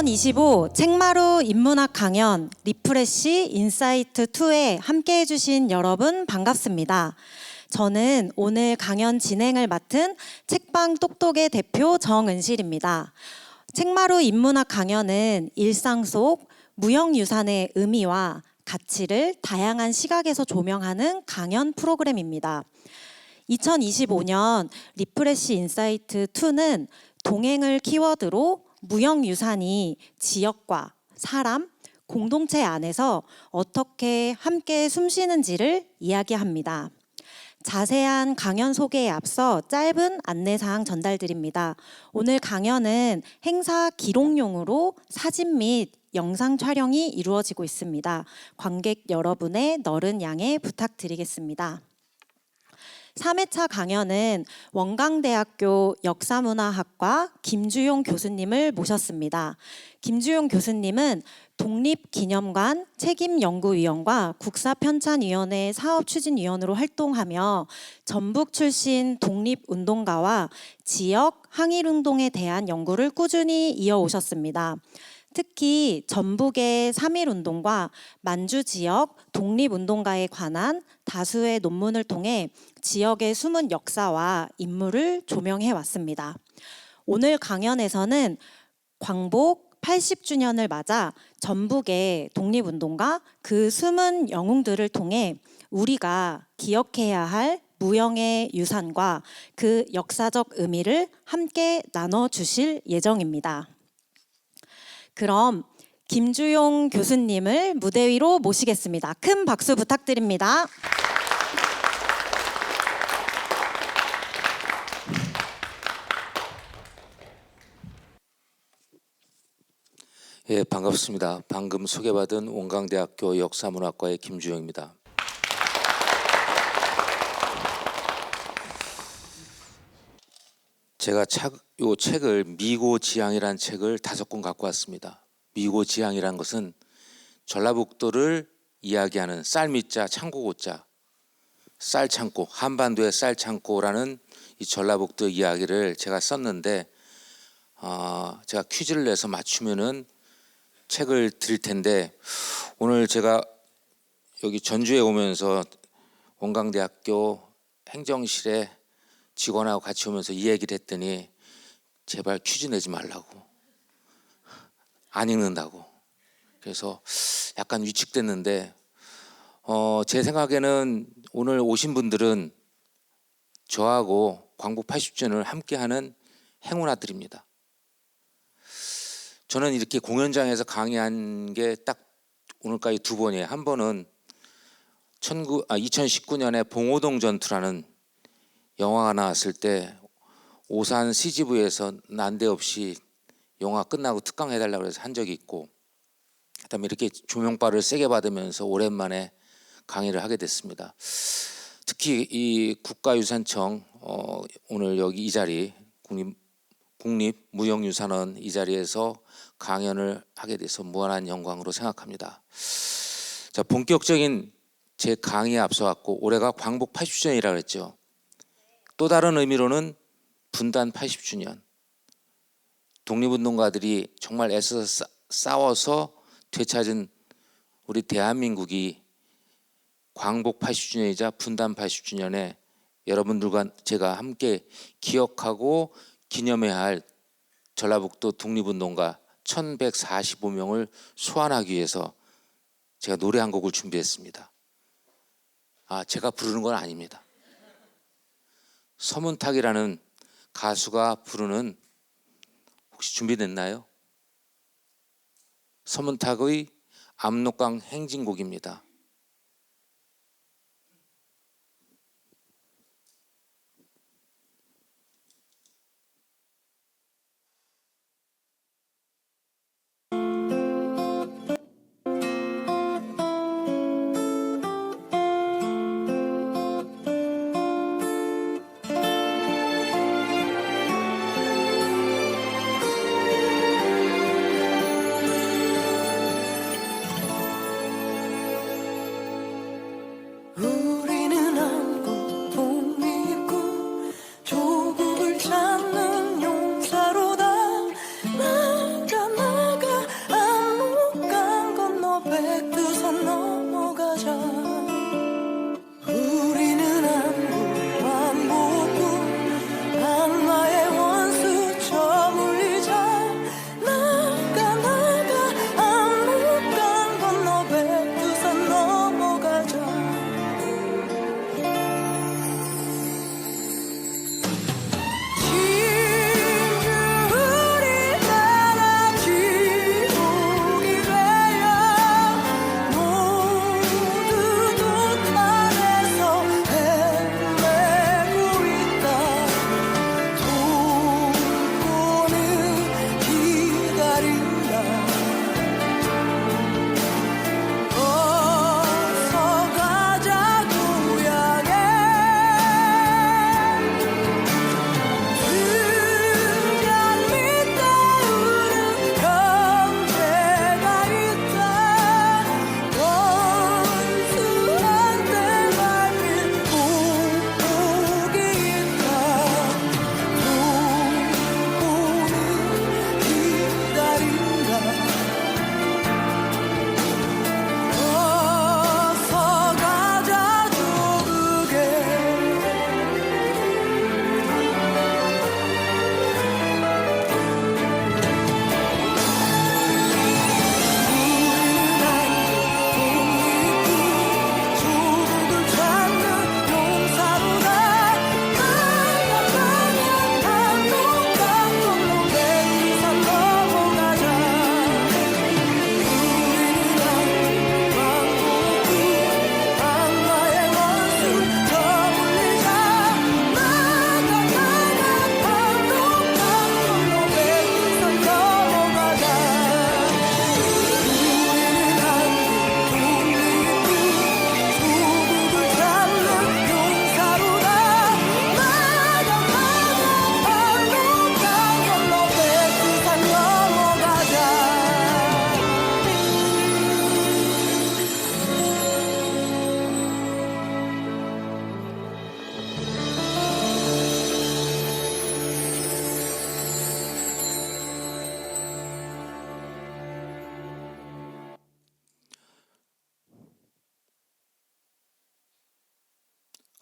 2025 책마루 인문학 강연 리프레시 인사이트 2에 함께 해주신 여러분 반갑습니다. 저는 오늘 강연 진행을 맡은 책방 똑똑의 대표 정은실입니다. 책마루 인문학 강연은 일상 속 무형유산의 의미와 가치를 다양한 시각에서 조명하는 강연 프로그램입니다. 2025년 리프레시 인사이트 2는 동행을 키워드로 무형유산이 지역과 사람, 공동체 안에서 어떻게 함께 숨쉬는지를 이야기합니다. 자세한 강연 소개에 앞서 짧은 안내사항 전달드립니다. 오늘 강연은 행사 기록용으로 사진 및 영상 촬영이 이루어지고 있습니다. 관객 여러분의 너른 양해 부탁드리겠습니다. 3회차 강연은 원광대학교 역사문화학과 김주용 교수님을 모셨습니다. 김주용 교수님은 독립기념관 책임연구위원과 국사편찬위원회 사업추진위원으로 활동하며 전북 출신 독립운동가와 지역 항일운동에 대한 연구를 꾸준히 이어오셨습니다. 특히 전북의 3.1운동과 만주 지역 독립운동가에 관한 다수의 논문을 통해 지역의 숨은 역사와 인물을 조명해 왔습니다. 오늘 강연에서는 광복 80주년을 맞아 전북의 독립운동가 그 숨은 영웅들을 통해 우리가 기억해야 할 무형의 유산과 그 역사적 의미를 함께 나눠주실 예정입니다. 그럼 김주용 교수님을 무대 위로 모시겠습니다. 큰 박수 부탁드립니다. 예, 반갑습니다. 방금 소개받은 원광대학교 역사문학과의 김주용입니다. 제가 요 책을 미고지향이라는 책을 5권 갖고 왔습니다. 미고지향이라는 것은 전라북도를 이야기하는 쌀미자 창고고자 쌀창고 한반도의 쌀창고라는 이 전라북도 이야기를 제가 썼는데 제가 퀴즈를 내서 맞추면은 책을 드릴 텐데 오늘 제가 여기 전주에 오면서 원광대학교 행정실에 직원하고 같이 오면서 이 얘기를 했더니 제발 퀴즈 내지 말라고 안 읽는다고 그래서 약간 위축됐는데 제 생각에는 오늘 오신 분들은 저하고 광복 80주년을 함께하는 행운아들입니다. 저는 이렇게 공연장에서 강의한 게 딱 오늘까지 2번이에요. 한 번은 2019년에 봉오동 전투라는 영화가 나왔을 때 오산 CGV에서 난데없이 영화 끝나고 특강해달라고 해서 한 적이 있고 그다음에 이렇게 조명바를 세게 받으면서 오랜만에 강의를 하게 됐습니다. 특히 이 국가유산청 오늘 여기 이 자리 국립무형유산원 이 자리에서 강연을 하게 돼서 무한한 영광으로 생각합니다. 자, 본격적인 제 강의에 앞서갖고 올해가 광복 80주년이라고 했죠. 또 다른 의미로는 분단 80주년. 독립운동가들이 정말 애써서 싸워서 되찾은 우리 대한민국이 광복 80주년이자 분단 80주년에 여러분들과 제가 함께 기억하고 기념해야 할 전라북도 독립운동가 1145명을 소환하기 위해서 제가 노래 한 곡을 준비했습니다. 제가 부르는 건 아닙니다. 서문탁이라는 가수가 부르는 혹시 준비됐나요? 서문탁의 압록강 행진곡입니다.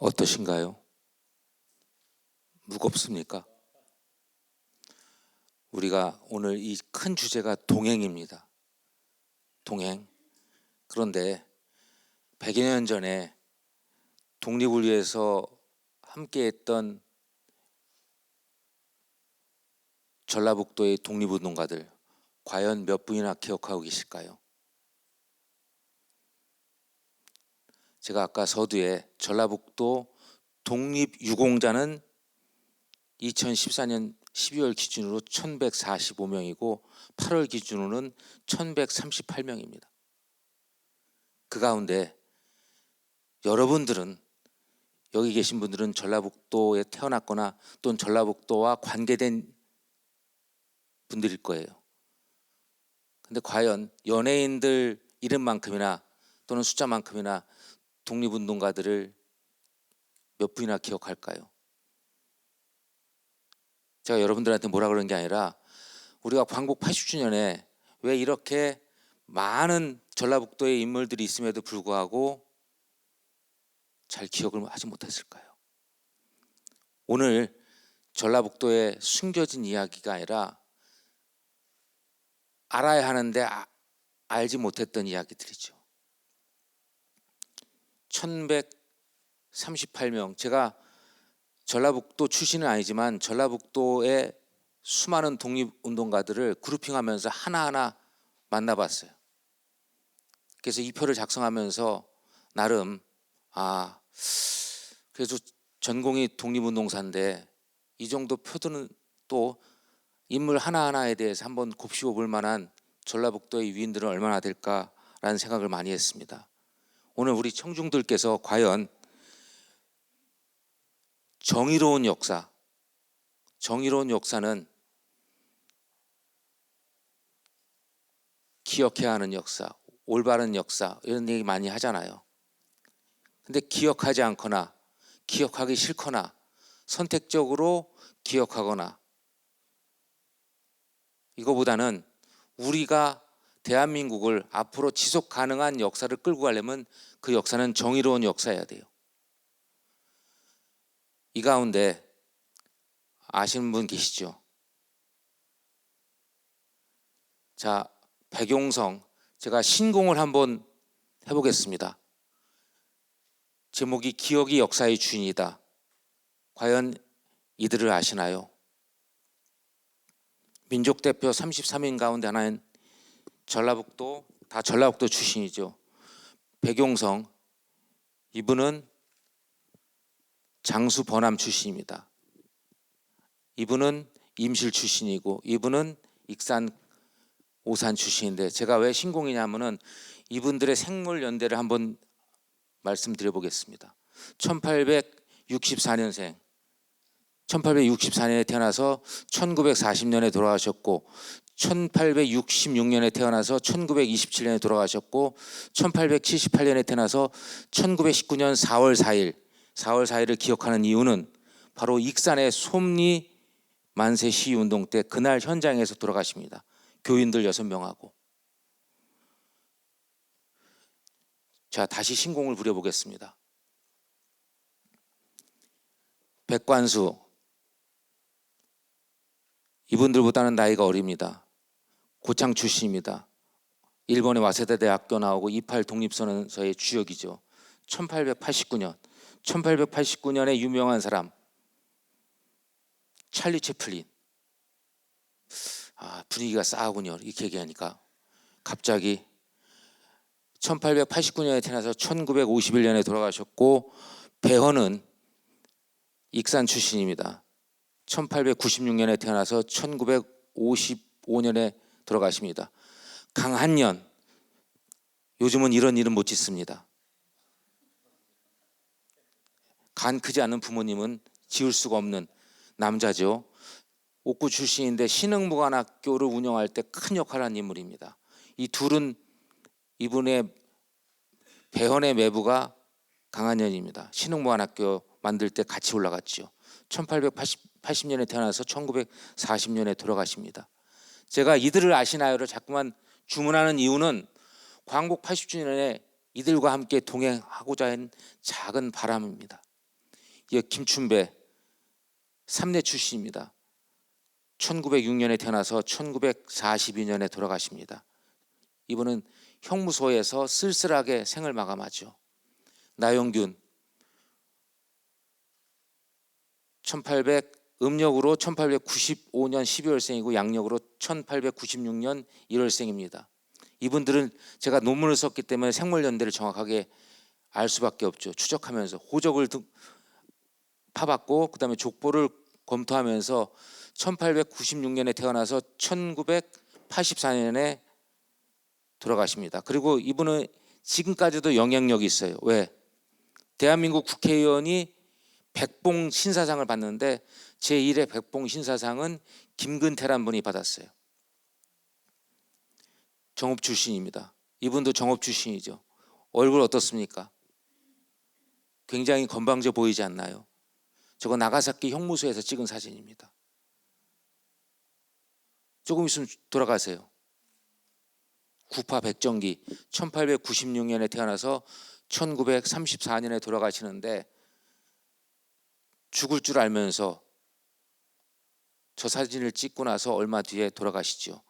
어떠신가요? 무겁습니까? 우리가 오늘 이 큰 주제가 동행입니다. 동행. 그런데 100여 년 전에 독립을 위해서 함께했던 전라북도의 독립운동가들 과연 몇 분이나 기억하고 계실까요? 제가 아까 서두에 전라북도 독립유공자는 2014년 12월 기준으로 1145명이고 8월 기준으로는 1138명입니다. 그 가운데 여러분들은, 여기 계신 분들은 전라북도에 태어났거나 또는 전라북도와 관계된 분들일 거예요. 근데 과연 연예인들 이름만큼이나 또는 숫자만큼이나 독립운동가들을 몇 분이나 기억할까요? 제가 여러분들한테 뭐라 그런 게 아니라 우리가 광복 80주년에 왜 이렇게 많은 전라북도의 인물들이 있음에도 불구하고 잘 기억을 하지 못했을까요? 오늘 전라북도에 숨겨진 이야기가 아니라 알아야 하는데 알지 못했던 이야기들이죠. 1138명, 제가 전라북도 출신은 아니지만 전라북도의 수많은 독립운동가들을 그룹핑하면서 하나하나 만나봤어요. 그래서 이 표를 작성하면서 나름 그래도 전공이 독립운동사인데 이 정도 표들은 또 인물 하나하나에 대해서 한번 곱씹어 볼 만한 전라북도의 위인들은 얼마나 될까라는 생각을 많이 했습니다. 오늘 우리 청중들께서 과연 정의로운 역사는 기억해야 하는 역사, 올바른 역사 이런 얘기 많이 하잖아요. 근데 기억하지 않거나 기억하기 싫거나 선택적으로 기억하거나 이거보다는 우리가 대한민국을 앞으로 지속 가능한 역사를 끌고 가려면 그 역사는 정의로운 역사여야 돼요. 이 가운데 아시는 분 계시죠? 자, 백용성, 제가 신공을 한번 해보겠습니다. 제목이 기억이 역사의 주인이다. 과연 이들을 아시나요? 민족대표 33인 가운데 하나인 전라북도, 다 전라북도 출신이죠. 백용성, 이분은 장수 번암 출신입니다. 이분은 임실 출신이고 이분은 익산 오산 출신인데 제가 왜 신공이냐면은 이분들의 생물 연대를 한번 말씀드려 보겠습니다. 1864년생, 1864년에 태어나서 1940년에 돌아가셨고 1866년에 태어나서 1927년에 돌아가셨고 1878년에 태어나서 1919년 4월 4일을 기억하는 이유는 바로 익산의 솜리 만세 시위운동 때 그날 현장에서 돌아가십니다. 교인들 6명하고. 자, 다시 신공을 부려보겠습니다. 백관수, 이분들보다는 나이가 어립니다. 고창 출신입니다. 일본의 와세다 대학교 나오고 28 독립선언서의 주역이죠. 1889년에 유명한 사람 찰리 채플린. 분위기가 싸하군요. 이렇게 얘기하니까 갑자기 1889년에 태어나서 1951년에 돌아가셨고 배헌은 익산 출신입니다. 1896년에 태어나서 1955년에 돌아가십니다. 강한년, 요즘은 이런 이름 못 짓습니다. 간 크지 않은 부모님은 지을 수가 없는 남자죠. 옥구 출신인데 신흥무관학교를 운영할 때 큰 역할을 한 인물입니다. 이 둘은 이분의 배헌의 매부가 강한년입니다. 신흥무관학교 만들 때 같이 올라갔죠. 1880년에 태어나서 1940년에 돌아가십니다. 제가 이들을 아시나요를 자꾸만 주문하는 이유는 광복 80주년에 이들과 함께 동행하고자 한 작은 바람입니다. 김춘배 3대 출신입니다. 1906년에 태어나서 1942년에 돌아가십니다. 이분은 형무소에서 쓸쓸하게 생을 마감하죠. 나영균 음력으로 1895년 12월생이고 양력으로 1896년 1월생입니다. 이분들은 제가 논문을 썼기 때문에 생물연대를 정확하게 알 수밖에 없죠. 추적하면서 호적을 파봤고 그다음에 족보를 검토하면서 1896년에 태어나서 1984년에 돌아가십니다. 그리고 이분은 지금까지도 영향력이 있어요. 왜? 대한민국 국회의원이 백봉 신사상을 받는데 제1회 백봉 신사상은 김근태란 분이 받았어요. 정읍 출신입니다. 이분도 정읍 출신이죠. 얼굴 어떻습니까? 굉장히 건방져 보이지 않나요? 저거 나가사키 형무소에서 찍은 사진입니다. 조금 있으면 돌아가세요. 구파 백정기 1896년에 태어나서 1934년에 돌아가시는데 죽을 줄 알면서 저 사진을 찍고 나서 얼마 뒤에 돌아가시죠.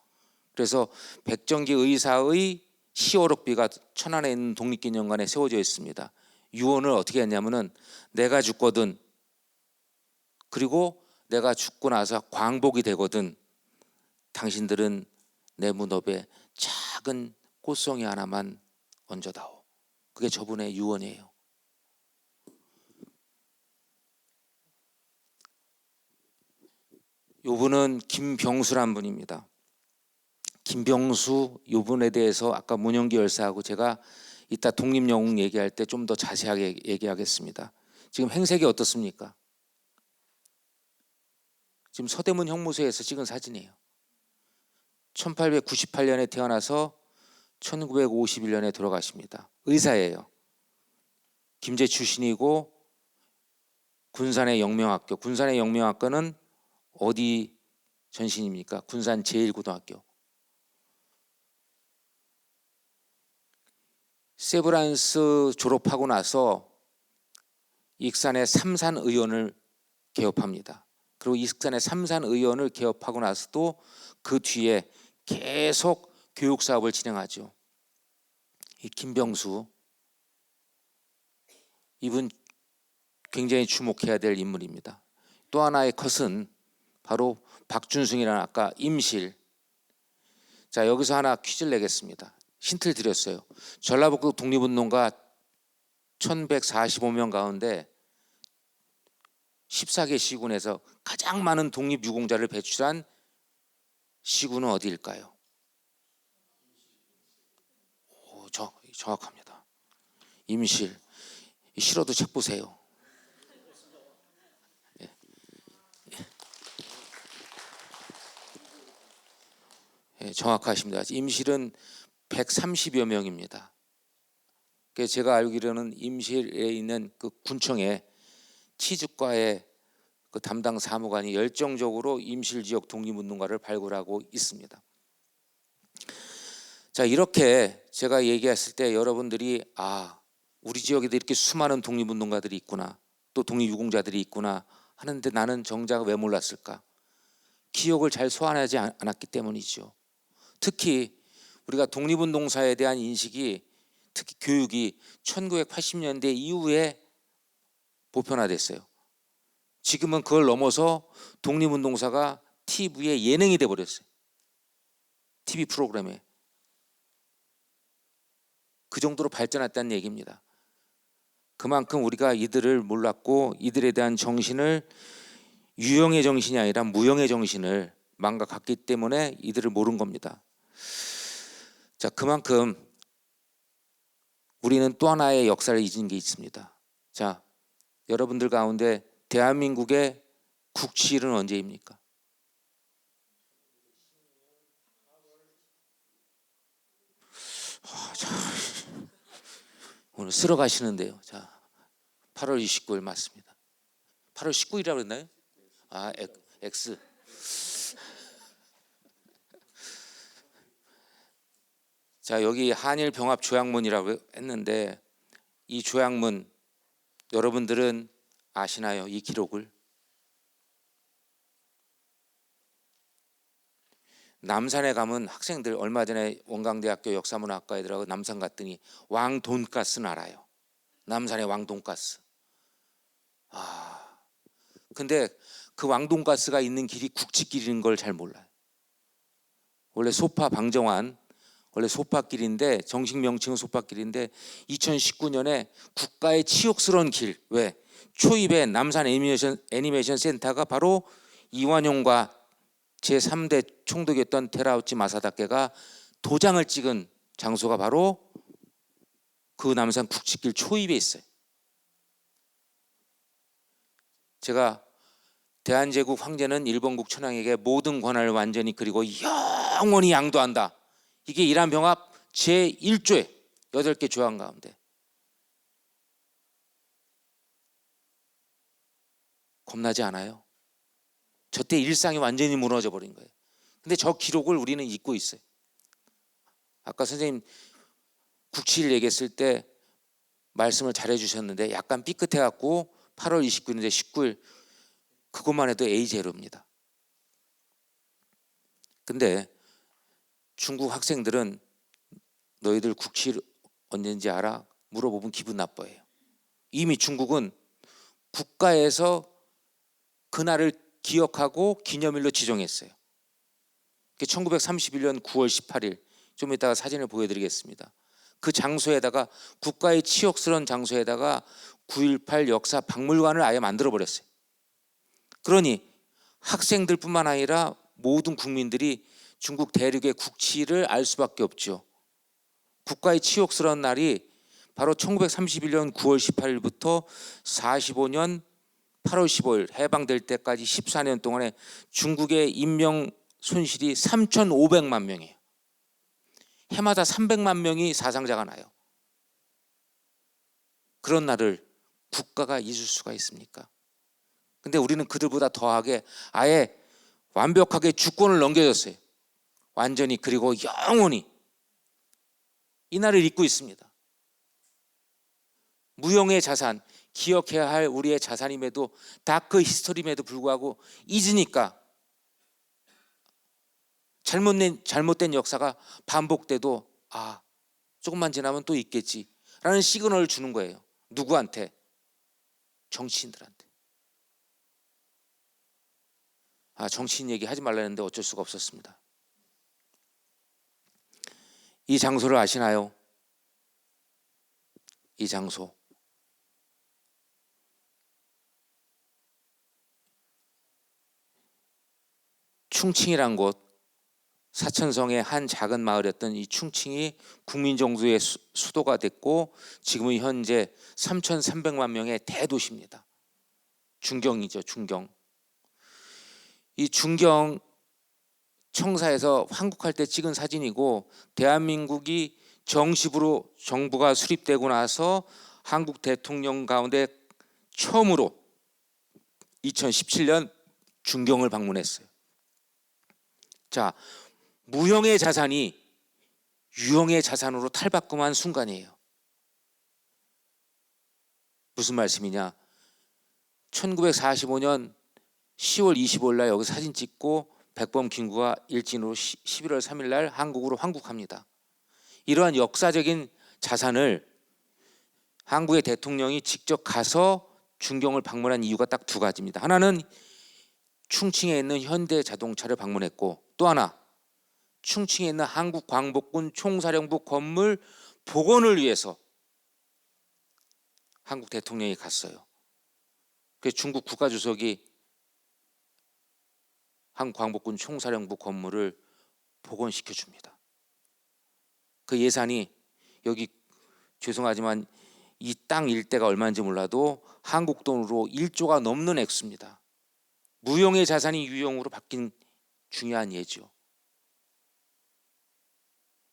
그래서 백정기 의사의 시오록비가 천안에 있는 독립기념관에 세워져 있습니다. 유언을 어떻게 했냐면은 내가 죽거든, 그리고 내가 죽고 나서 광복이 되거든, 당신들은 내 무덤에 작은 꽃송이 하나만 얹어다오. 그게 저분의 유언이에요. 요분은 김병수란 분입니다. 김병수 요분에 대해서 아까 문영기 열사하고 제가 이따 독립영웅 얘기할 때 좀 더 자세하게 얘기하겠습니다. 지금 행색이 어떻습니까? 지금 서대문 형무소에서 찍은 사진이에요. 1898년에 태어나서 1951년에 돌아가십니다. 의사예요. 김제 출신이고 군산의 영명학교. 군산의 영명학교는 어디 전신입니까? 군산 제1고등학교. 세브란스 졸업하고 나서 익산의 삼산의원을 개업합니다. 그리고 익산의 삼산의원을 개업하고 나서도 그 뒤에 계속 교육 사업을 진행하죠. 이 김병수, 이분 굉장히 주목해야 될 인물입니다. 또 하나의 컷은 바로 박준승이라는 아까 임실. 자, 여기서 하나 퀴즈를 내겠습니다. 힌트를 드렸어요. 전라북도 독립운동가 1145명 가운데 14개 시군에서 가장 많은 독립유공자를 배출한 시군은 어디일까요? 정확합니다. 임실. 싫어도 책 보세요. 정확하십니다. 임실은 130여 명입니다. 제가 알기로는 임실에 있는 그 군청에 치즈과의 그 담당 사무관이 열정적으로 임실 지역 독립운동가를 발굴하고 있습니다. 자, 이렇게 제가 얘기했을 때 여러분들이 우리 지역에도 이렇게 수많은 독립운동가들이 있구나, 또 독립유공자들이 있구나 하는데 나는 정작 왜 몰랐을까? 기억을 잘 소환하지 않았기 때문이죠. 특히 우리가 독립운동사에 대한 인식이, 특히 교육이 1980년대 이후에 보편화됐어요. 지금은 그걸 넘어서 독립운동사가 TV의 예능이 돼버렸어요. TV 프로그램에. 그 정도로 발전했다는 얘기입니다. 그만큼 우리가 이들을 몰랐고 이들에 대한 정신을 유형의 정신이 아니라 무형의 정신을 망각했기 때문에 이들을 모른 겁니다. 자, 그만큼 우리는 또 하나의 역사를 잊은 게 있습니다. 자, 여러분들 가운데 대한민국의 국치일은 언제입니까? 오늘 쓸어 가시는데요. 자, 8월 29일 맞습니다. 8월 19일이라고 그랬나요? X. 자, 여기 한일 병합 조약문이라고 했는데 이 조약문 여러분들은 아시나요? 이 기록을? 남산에 가면 학생들, 얼마 전에 원광대학교 역사문화학과 애들하고 남산 갔더니 왕돈가스는 알아요. 남산의 왕돈가스. 근데 그 왕돈가스가 있는 길이 국치길인 걸 잘 몰라요. 원래 소파 방정환, 원래 소파길인데 정식 명칭은 소파길인데 2019년에 국가의 치욕스러운 길, 왜? 초입에 남산 애니메이션 센터가 바로 이완용과 제3대 총독이었던 테라우치 마사다케가 도장을 찍은 장소가 바로 그 남산 국치길 초입에 있어요. 제가 대한제국 황제는 일본국 천황에게 모든 권한을 완전히 그리고 영원히 양도한다. 이게 이란병합 제1조에 8개 조항 가운데 겁나지 않아요? 저때 일상이 완전히 무너져 버린 거예요. 근데 저 기록을 우리는 잊고 있어요. 아까 선생님 9.7 얘기했을 때 말씀을 잘해 주셨는데 약간 삐끗해 갖고 8월 29일인데 19일 그것만 해도 A제로입니다. 근데 중국 학생들은 너희들 9.7 언제인지 알아? 물어보면 기분 나빠해요. 이미 중국은 국가에서 그날을 기억하고 기념일로 지정했어요. 1931년 9월 18일, 좀 이따가 사진을 보여드리겠습니다. 그 장소에다가 국가의 치욕스러운 장소에다가 9.18 역사 박물관을 아예 만들어버렸어요. 그러니 학생들뿐만 아니라 모든 국민들이 중국 대륙의 국치를 알 수밖에 없죠. 국가의 치욕스러운 날이 바로 1931년 9월 18일부터 45년 8월 15일 해방될 때까지 14년 동안에 중국의 인명 손실이 3,500만 명이에요. 해마다 300만 명이 사상자가 나요. 그런 날을 국가가 잊을 수가 있습니까? 근데 우리는 그들보다 더하게 아예 완벽하게 주권을 넘겨줬어요. 완전히 그리고 영원히 이 날을 잊고 있습니다. 무형의 자산, 기억해야 할 우리의 자산임에도 다크 히스토리임에도 불구하고 잊으니까 잘못된 역사가 반복돼도 조금만 지나면 또 있겠지라는 시그널을 주는 거예요. 누구한테? 정치인들한테. 정치인 얘기 하지 말라는데 어쩔 수가 없었습니다. 이 장소를 아시나요? 이 장소. 충칭이란 곳, 사천성의 한 작은 마을이었던 이 충칭이 국민정부의 수도가 됐고 지금은 현재 3,300만 명의 대도시입니다. 중경이죠, 중경. 이 중경 청사에서 환국할 때 찍은 사진이고 대한민국이 정식으로 정부가 수립되고 나서 한국 대통령 가운데 처음으로 2017년 중경을 방문했어요. 자, 무형의 자산이 유형의 자산으로 탈바꿈한 순간이에요. 무슨 말씀이냐? 1945년 10월 25일 날 여기 사진 찍고 백범 김구가 일진으로 11월 3일 날 한국으로 환국합니다. 이러한 역사적인 자산을 한국의 대통령이 직접 가서 중경을 방문한 이유가 딱 두 가지입니다. 하나는 충칭에 있는 현대자동차를 방문했고 또 하나 충칭에 있는 한국광복군 총사령부 건물 복원을 위해서 한국 대통령이 갔어요. 그래서 중국 국가주석이 한국광복군 총사령부 건물을 복원시켜 줍니다. 그 예산이 여기 죄송하지만 이 땅 일대가 얼마인지 몰라도 한국 돈으로 1조가 넘는 액수입니다. 무형의 자산이 유형으로 바뀐 중요한 예죠.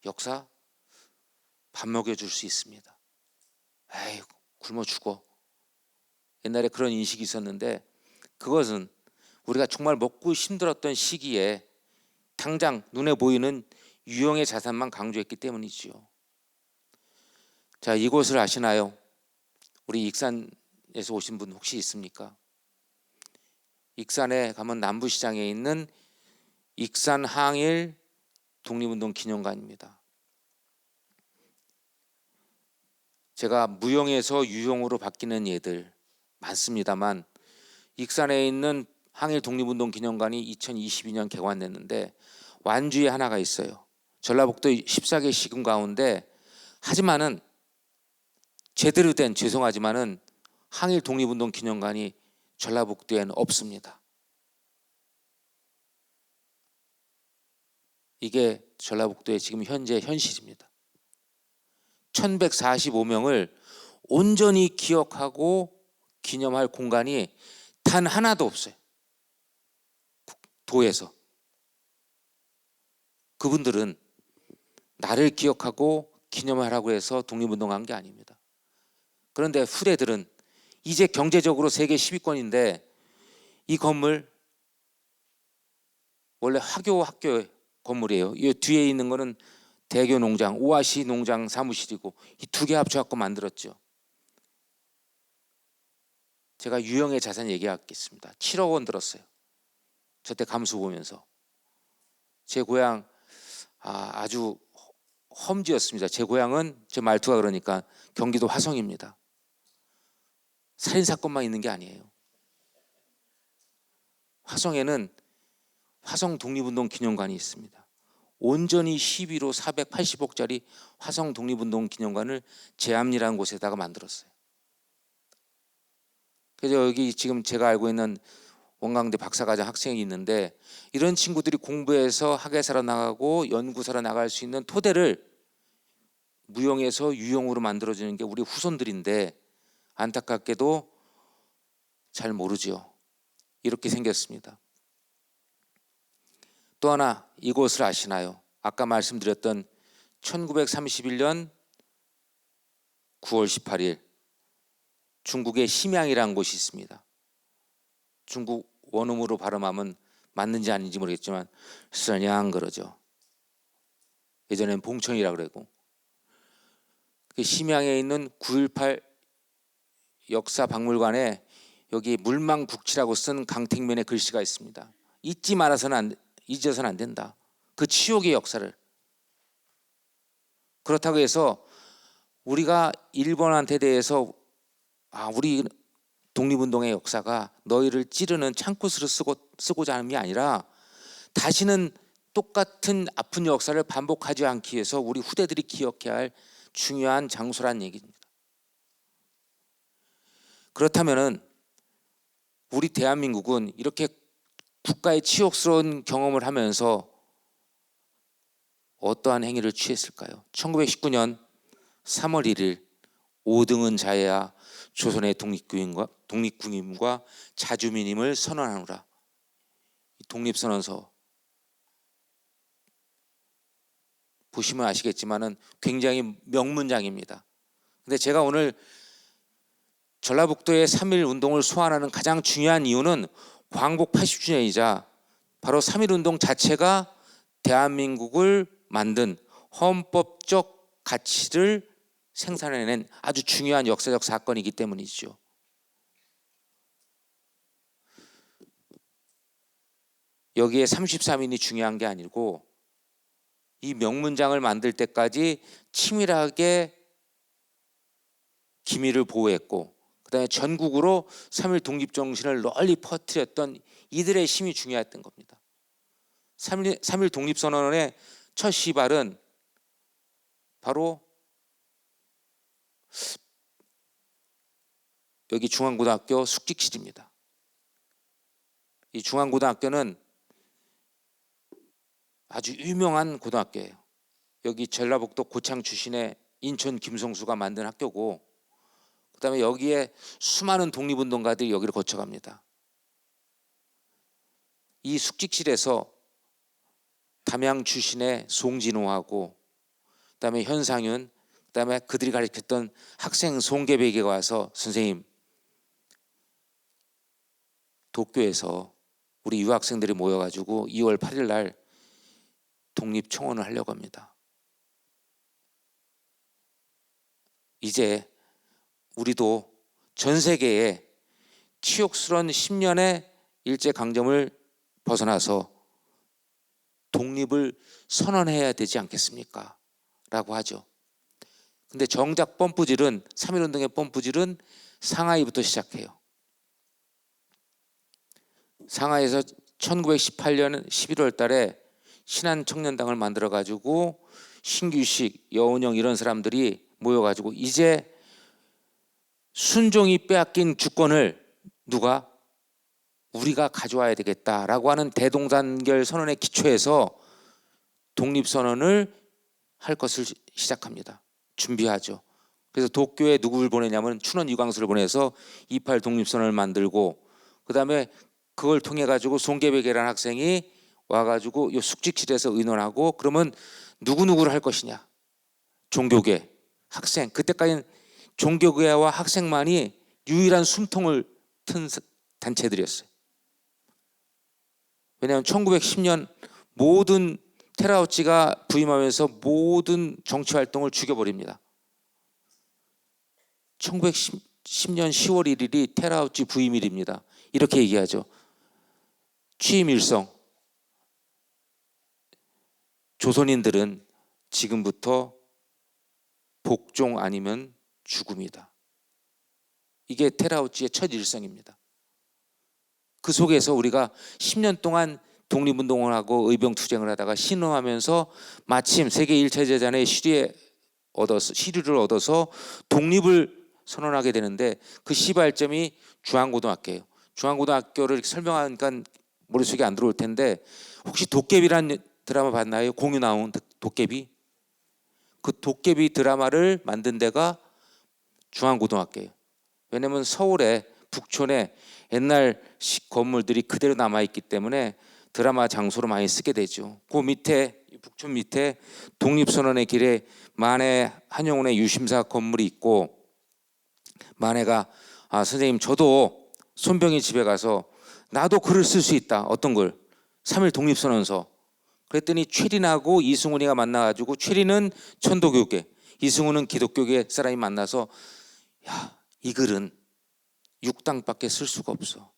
역사 밥 먹여줄 수 있습니다. 에이 굶어 죽어. 옛날에 그런 인식이 있었는데 그것은 우리가 정말 먹고 힘들었던 시기에 당장 눈에 보이는 유형의 자산만 강조했기 때문이지요. 자, 이곳을 아시나요? 우리 익산에 익산에서 오신 분 혹시 있습니까? 익산에 가면 남부시장에 있는 익산 항일 독립운동 기념관입니다. 제가 무용에서 유용으로 바뀌는 예들 많습니다만 익산에 있는 항일 독립운동 기념관이 2022년 개관됐는데 완주에 하나가 있어요. 전라북도 14개 시군 가운데 하지만은 제대로 된 죄송하지만은 항일 독립운동 기념관이 전라북도에는 없습니다. 이게 전라북도의 지금 현재 현실입니다. 1145명을 온전히 기억하고 기념할 공간이 단 하나도 없어요. 도에서. 그분들은 나를 기억하고 기념하라고 해서 독립운동한 게 아닙니다. 그런데 후대들은 이제 경제적으로 세계 10위권인데 이 건물 원래 학교 건물이에요. 이 뒤에 있는 거는 대교 농장, 오아시 농장 사무실이고 이 두 개 합쳐갖고 만들었죠. 제가 유형의 자산 얘기하겠습니다. 7억 원 들었어요. 저때 감수 보면서. 제 고향 아주 험지였습니다. 제 고향은 제 말투가 그러니까 경기도 화성입니다. 살인사건만 있는 게 아니에요. 화성에는 화성 독립운동 기념관이 있습니다. 온전히 12로 480억짜리 화성 독립운동 기념관을 제암리라는 곳에다가 만들었어요. 그래서 여기 지금 제가 알고 있는 원광대 박사과정 학생이 있는데 이런 친구들이 공부해서 학예사로 나가고 연구사로 나갈 수 있는 토대를 무용에서 유용으로 만들어주는 게 우리 후손들인데 안타깝게도 잘 모르죠. 이렇게 생겼습니다. 또 하나 이곳을 아시나요? 아까 말씀드렸던 1931년 9월 18일 중국의 심양이라는 곳이 있습니다. 중국 원음으로 발음하면 맞는지 아닌지 모르겠지만 선양 그러죠. 예전엔 봉천이라고 그러고 그 심양에 있는 9.18 역사박물관에 여기 물망국치라고 쓴 강택면에 글씨가 있습니다. 잊어서는 안 된다. 그 치욕의 역사를. 그렇다고 해서 우리가 일본한테 대해서 우리 독립운동의 역사가 너희를 찌르는 창구스를 쓰고자 하는 게 아니라 다시는 똑같은 아픈 역사를 반복하지 않기 위해서 우리 후대들이 기억해야 할 중요한 장소란 얘기입니다. 그렇다면은 우리 대한민국은 이렇게 국가의 치욕스러운 경험을 하면서 어떠한 행위를 취했을까요? 1919년 3월 1일 오등은 자해하 조선의 독립군임과 자주민임을 선언하노라. 독립선언서 보시면 아시겠지만은 굉장히 명문장입니다. 근데 제가 오늘 전라북도의 3.1 운동을 소환하는 가장 중요한 이유는 광복 80주년이자 바로 3.1 운동 자체가 대한민국을 만든 헌법적 가치를 생산해낸 아주 중요한 역사적 사건이기 때문이죠. 여기에 33인이 중요한 게 아니고 이 명문장을 만들 때까지 치밀하게 기밀을 보호했고 그다음에 전국으로 3.1 독립정신을 널리 퍼뜨렸던 이들의 힘이 중요했던 겁니다. 3.1 독립선언의 첫 시발은 바로 여기 중앙고등학교 숙직실입니다. 이 중앙고등학교는 아주 유명한 고등학교예요. 여기 전라북도 고창 출신의 인천 김성수가 만든 학교고 그다음에 여기에 수많은 독립운동가들이 여기를 거쳐갑니다. 이 숙직실에서 담양 출신의 송진호하고 그다음에 현상윤 그다음에 그들이 가르쳤던 학생 송계백이가 와서 선생님 도쿄에서 우리 유학생들이 모여가지고 2월 8일 날 독립청원을 하려고 합니다. 이제 우리도 전 세계에 치욕스러운 10년의 일제 강점을 벗어나서 독립을 선언해야 되지 않겠습니까? 라고 하죠. 근데 정작 펌프질은 3.1운동의 펌프질은 상하이부터 시작해요. 상하이에서 1918년 11월 달에 신한청년당을 만들어 가지고 신규식, 여운형 이런 사람들이 모여 가지고 이제 순종이 빼앗긴 주권을 누가 우리가 가져와야 되겠다라고 하는 대동단결 선언에 기초해서 독립선언을 할 것을 시작합니다. 준비하죠. 그래서 도쿄에 누구를 보내냐면 춘원 이광수를 보내서 28 독립선언을 만들고, 그 다음에 그걸 통해 가지고 송계백이라는 학생이 와가지고 이 숙직실에서 의논하고, 그러면 누구누구를 할 것이냐. 종교계, 학생. 그때까지는 종교계와 학생만이 유일한 숨통을 튼 단체들이었어요. 왜냐하면 1910년 모든 테라우치가 부임하면서 모든 정치활동을 죽여버립니다. 1910년 10월 1일이 테라우치 부임일입니다. 이렇게 얘기하죠. 취임 일성. 조선인들은 지금부터 복종 아니면 죽음이다. 이게 테라우치의 첫 일성입니다. 그 속에서 우리가 10년 동안 독립운동을 하고 의병투쟁을 하다가 신음하면서 마침 세계 1차 대전의 시류를 얻어서 독립을 선언하게 되는데, 그 시발점이 중앙고등학교예요. 중앙고등학교를 설명하니까 머릿속에 안 들어올 텐데, 혹시 도깨비란 드라마 봤나요? 공유 나온 도깨비? 그 도깨비 드라마를 만든 데가 중앙고등학교예요. 왜냐하면 서울에 북촌에 옛날식 건물들이 그대로 남아있기 때문에 드라마 장소로 많이 쓰게 되죠. 그 밑에, 북촌 밑에 독립선언의 길에 만해 한영훈의 유심사 건물이 있고, 만해가 선생님 저도 손병희 집에 가서 나도 글을 쓸 수 있다. 어떤 글? 3.1 독립선언서. 그랬더니 최린하고 이승훈이가 만나가지고, 최린은 천도교계, 이승훈은 기독교계 사람이 만나서, 야, 이 글은 6당밖에 쓸 수가 없어.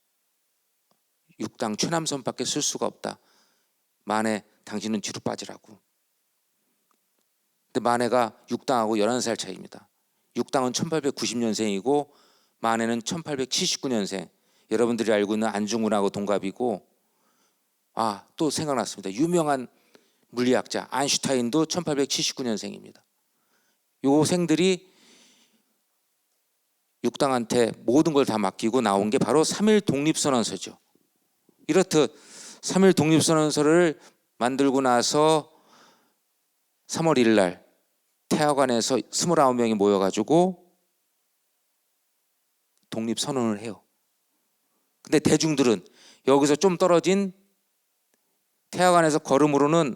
6당 최남선밖에 쓸 수가 없다. 만해 당신은 뒤로 빠지라고. 근데 만해가 6당하고 11살 차이입니다. 6당은 1890년생이고 만해는 1879년생. 여러분들이 알고 있는 안중근하고 동갑이고, 또 생각났습니다. 유명한 물리학자 아인슈타인도 1879년생입니다. 요 생들이 6당한테 모든 걸 다 맡기고 나온 게 바로 3.1 독립선언서죠. 이렇듯 3.1 독립선언서를 만들고 나서 3월 1일 날 태화관에서 29명이 모여가지고 독립선언을 해요. 근데 대중들은 여기서 좀 떨어진 태화관에서 걸음으로는,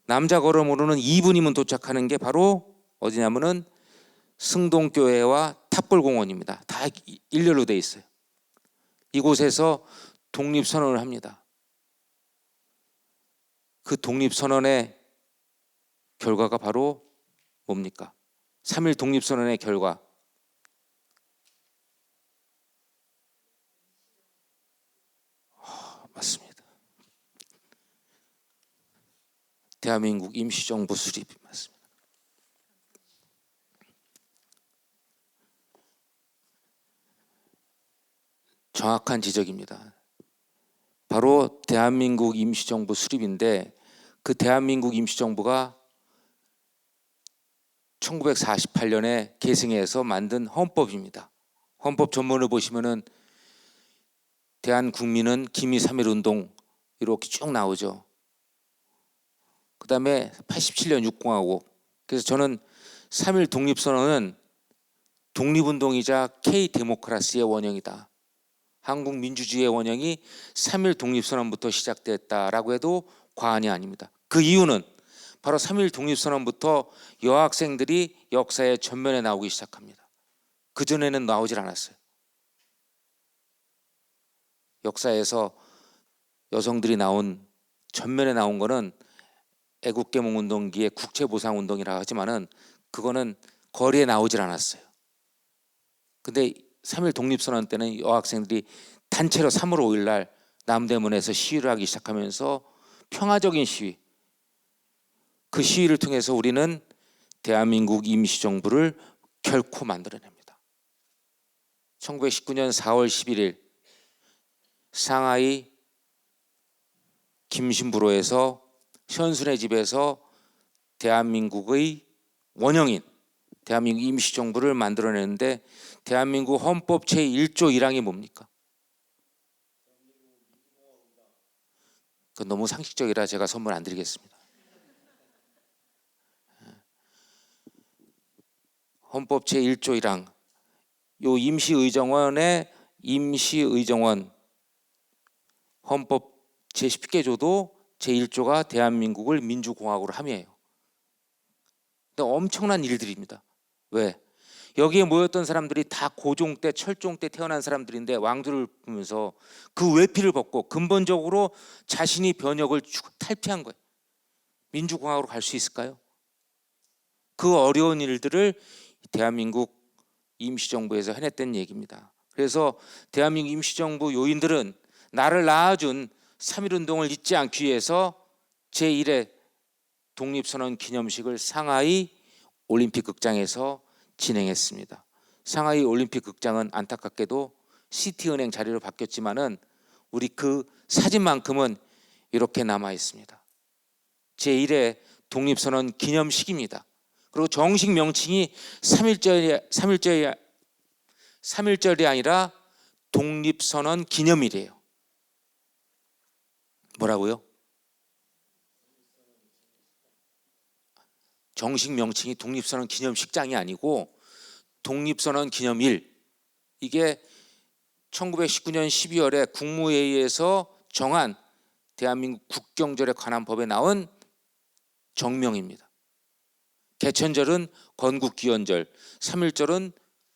남자 걸음으로는 2분이면 도착하는 게 바로 어디냐면은 승동교회와 탑골공원입니다. 다 일렬로 돼 있어요. 이곳에서 독립선언을 합니다. 그 독립선언의 결과가 바로 뭡니까? 3.1 독립선언의 결과. 맞습니다. 대한민국 임시정부 수립 맞습니다. 정확한 지적입니다. 바로 대한민국 임시정부 수립인데, 그 대한민국 임시정부가 1948년에 계승해서 만든 헌법입니다. 헌법 전문을 보시면은 대한국민은 기미 3.1운동 이렇게 쭉 나오죠. 그 다음에 87년 육공화국. 그래서 저는 3.1 독립선언은 독립운동이자 K-데모크라시의 원형이다. 한국 민주주의의 원형이 3.1 독립선언부터 시작됐다라고 해도 과언이 아닙니다. 그 이유는 바로 3.1 독립선언부터 여학생들이 역사의 전면에 나오기 시작합니다. 그전에는 나오질 않았어요. 역사에서 여성들이 전면에 나온 거는 애국개몽운동기의 국채보상운동이라 하지만은 그거는 거리에 나오질 않았어요. 근데 3일 독립선언 때는 여학생들이 단체로 3월 5일 날 남대문에서 시위를 하기 시작하면서 평화적인 시위, 그 시위를 통해서 우리는 대한민국 임시정부를 결코 만들어냅니다. 1919년 4월 11일 상하이 김신부로에서 현순의 집에서 대한민국의 원형인 대한민국 임시정부를 만들어내는데, 대한민국 헌법 제1조 1항이 뭡니까? 그건 너무 상식적이라 제가 선물 안 드리겠습니다. 헌법 제1조 1항, 요 임시의정원 헌법 제10개조도 제1조가 대한민국을 민주공화국으로 함의해요. 근데 엄청난 일들입니다. 왜? 여기에 모였던 사람들이 다 고종 때 철종 때 태어난 사람들인데, 왕조를 보면서 그 외피를 벗고 근본적으로 자신이 변혁을 탈피한 거예요. 민주공화국으로 갈 수 있을까요? 그 어려운 일들을 대한민국 임시정부에서 해냈던 얘기입니다. 그래서 대한민국 임시정부 요인들은 나를 낳아준 3.1운동을 잊지 않기 위해서 제1회 독립선언 기념식을 상하이 올림픽 극장에서 진행했습니다. 상하이 올림픽 극장은 안타깝게도 시티은행 자리로 바뀌었지만은 우리 그 사진만큼은 이렇게 남아 있습니다. 제1회 독립선언 기념식입니다. 그리고 정식 명칭이 3.1절이 아니라 독립선언 기념일이에요. 뭐라고요? 정식 명칭이 독립선언 기념식장이 아니고 독립선언 기념일. 이게 1919년 12월에 국무회의에서 정한 대한민국 국경절에 관한 법에 나온 정명입니다. 개천절은 건국기원절, 3.1절은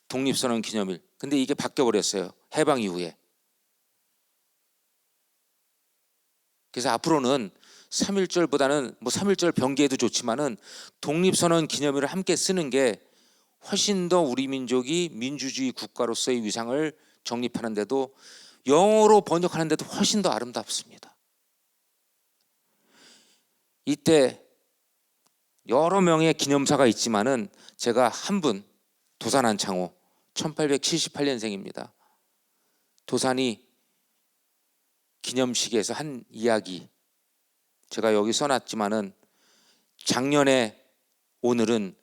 독립선언 기념일. 근데 이게 바뀌어버렸어요. 해방 이후에. 그래서 앞으로는 3.1절보다는 3.1절 병기해도 좋지만은 독립선언 기념일을 함께 쓰는 게 훨씬 더 우리 민족이 민주주의 국가로서의 위상을 정립하는데도, 영어로 번역하는데도 훨씬 더 아름답습니다. 이때 여러 명의 기념사가 있지만은 제가 한 분, 도산 안창호 1878년생입니다. 도산이 기념식에서 한 이야기, 제가 여기 써놨지만은, 작년에 오늘은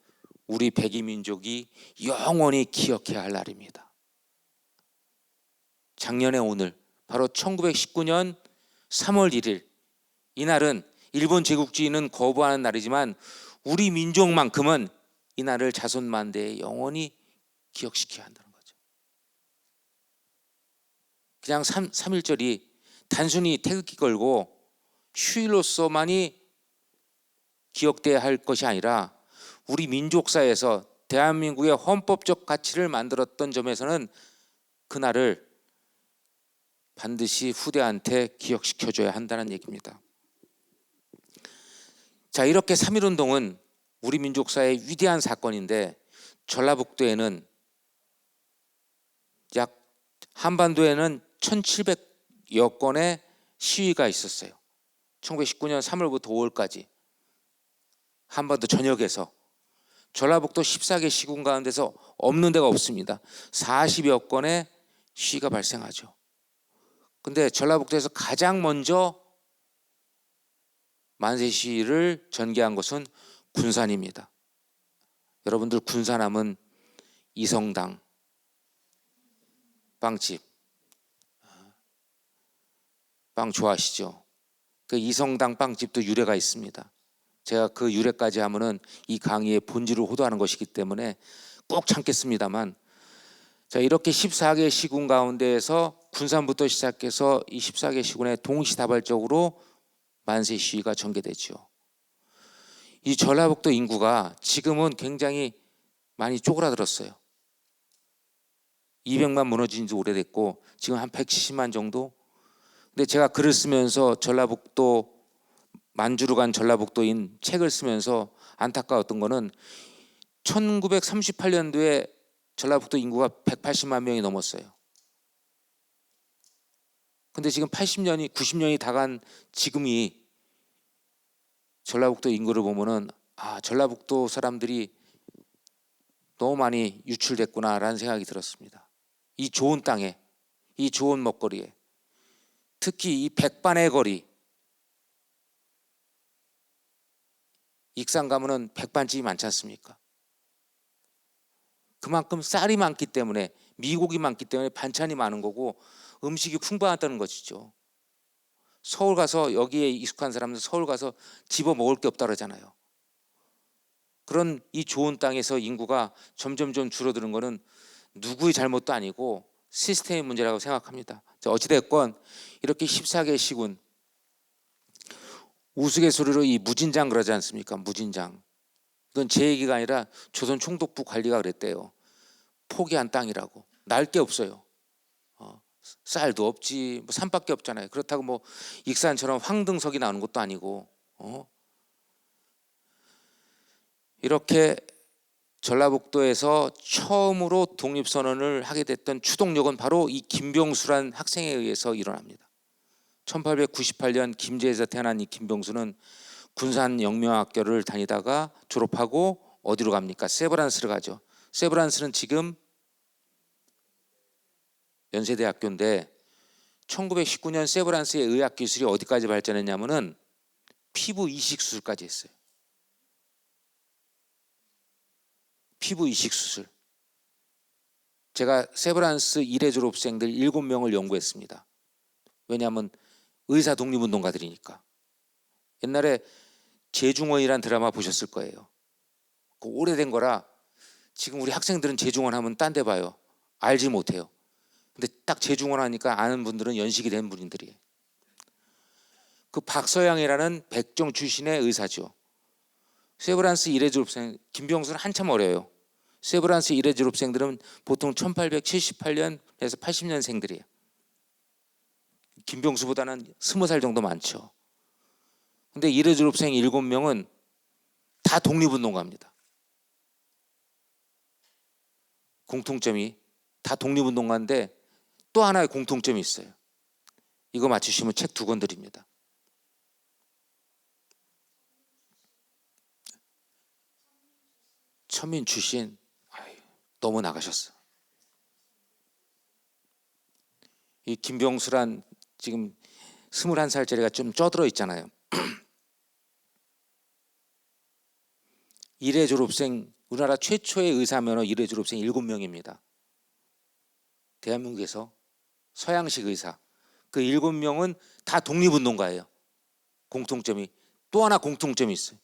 우리 백이민족이 영원히 기억해야 할 날입니다. 작년에 오늘, 바로 1919년 3월 1일, 이날은 일본 제국주의는 거부하는 날이지만 우리 민족만큼은 이날을 자손만대에 영원히 기억시켜야 한다는 거죠. 그냥 3.1절이 단순히 태극기 걸고 휴일로서만이 기억돼야 할 것이 아니라 우리 민족사에서 대한민국의 헌법적 가치를 만들었던 점에서는 그날을 반드시 후대한테 기억시켜줘야 한다는 얘기입니다. 자, 이렇게 3.1운동은 우리 민족사의 위대한 사건인데, 전라북도에는 한반도에는 1,700여 건의 시위가 있었어요. 1919년 3월부터 5월까지 한반도 전역에서. 전라북도 14개 시군 가운데서 없는 데가 없습니다. 40여 건의 시위가 발생하죠. 근데 전라북도에서 가장 먼저 만세 시위를 전개한 것은 군산입니다. 여러분들 군산하면 이성당 빵집, 빵 좋아하시죠? 그 이성당 빵집도 유래가 있습니다. 제가 그 유래까지 하면은 이 강의의 본질을 호도하는 것이기 때문에 꼭 참겠습니다만, 자, 이렇게 14개 시군 가운데에서 군산부터 시작해서 이 14개 시군에 동시다발적으로 만세 시위가 전개되죠. 이 전라북도 인구가 지금은 굉장히 많이 쪼그라들었어요. 200만 무너진 지 오래됐고 지금 한 170만 정도. 근데 제가 글을 쓰면서 전라북도 만주로 간 전라북도인 책을 쓰면서 안타까웠던 거는 1938년도에 전라북도 인구가 180만 명이 넘었어요. 근데 지금 80년이 90년이 다간 지금이 전라북도 인구를 보면은 전라북도 사람들이 너무 많이 유출됐구나라는 생각이 들었습니다. 이 좋은 땅에, 이 좋은 먹거리에, 특히 이 백반의 거리, 익산 가면은 백반집이 많지 않습니까? 그만큼 쌀이 많기 때문에, 미고기 많기 때문에 반찬이 많은 거고 음식이 풍부하다는 것이죠. 서울 가서, 여기에 익숙한 사람들 서울 가서 집어 먹을 게 없다 그러잖아요. 그런 이 좋은 땅에서 인구가 점점점 줄어드는 거는 누구의 잘못도 아니고 시스템의 문제라고 생각합니다. 어찌됐건 이렇게 14개 시군, 우스갯소리로 이 무진장 그러지 않습니까? 무진장. 이건 제 얘기가 아니라 조선 총독부 관리가 그랬대요. 포기한 땅이라고. 날 게 없어요. 쌀도 없지, 뭐 산밖에 없잖아요. 그렇다고 뭐 익산처럼 황등석이 나오는 것도 아니고. 이렇게 전라북도에서 처음으로 독립선언을 하게 됐던 추동력은 바로 이 김병수란 학생에 의해서 일어납니다. 1898년 김제에서 태어난 이 김병수는 군산영명학교를 다니다가 졸업하고 어디로 갑니까? 세브란스를 가죠. 세브란스는 지금 연세대학교인데 1919년 세브란스의 의학 기술이 어디까지 발전했냐면은 피부 이식 수술까지 했어요. 피부 이식 수술. 제가 세브란스 이례 졸업생들 7명을 연구했습니다. 왜냐하면 의사 독립운동가들이니까. 옛날에 재중원이란 드라마 보셨을 거예요. 그 오래된 거라 지금 우리 학생들은 재중원 하면 딴 데 봐요. 알지 못해요. 근데 딱 재중원 하니까 아는 분들은 연식이 된 분들이에요. 그 박서양이라는 백정 출신의 의사죠. 세브란스 이례 졸업생, 김병수는 한참 어려요. 세브란스 이례 졸업생들은 보통 1878년에서 80년생들이에요. 김병수보다는 20살 정도 많죠. 근데 이례 졸업생 7명은 다 독립운동가입니다. 공통점이 다 독립운동가인데 또 하나의 공통점이 있어요. 이거 맞추시면 책 2권 드립니다. 천민 출신, 너무 나가셨어. 이 김병수란 지금 21살짜리가 좀 쪄들어 있잖아요. 이례 졸업생, 우리나라 최초의 의사 면허 이례 졸업생 7명입니다. 대한민국에서 서양식 의사. 그 7명은 다 독립운동가예요. 공통점이. 또 하나 공통점이 있어요.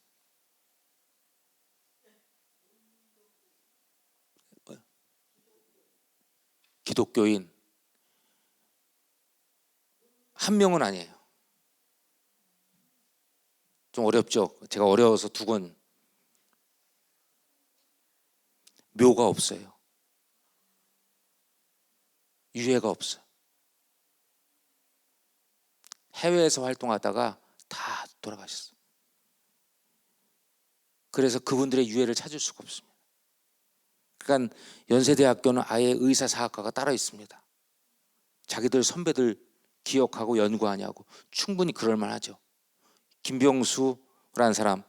기독교인. 한 명은 아니에요. 좀 어렵죠. 제가 어려워서 2권. 묘가 없어요. 유해가 없어요. 해외에서 활동하다가 다 돌아가셨어요. 그래서 그분들의 유해를 찾을 수가 없습니다. 그러니까 연세대학교는 아예 의사사학과가 따로 있습니다. 자기들 선배들 기억하고 연구하냐고. 충분히 그럴 만하죠. 김병수라는 사람,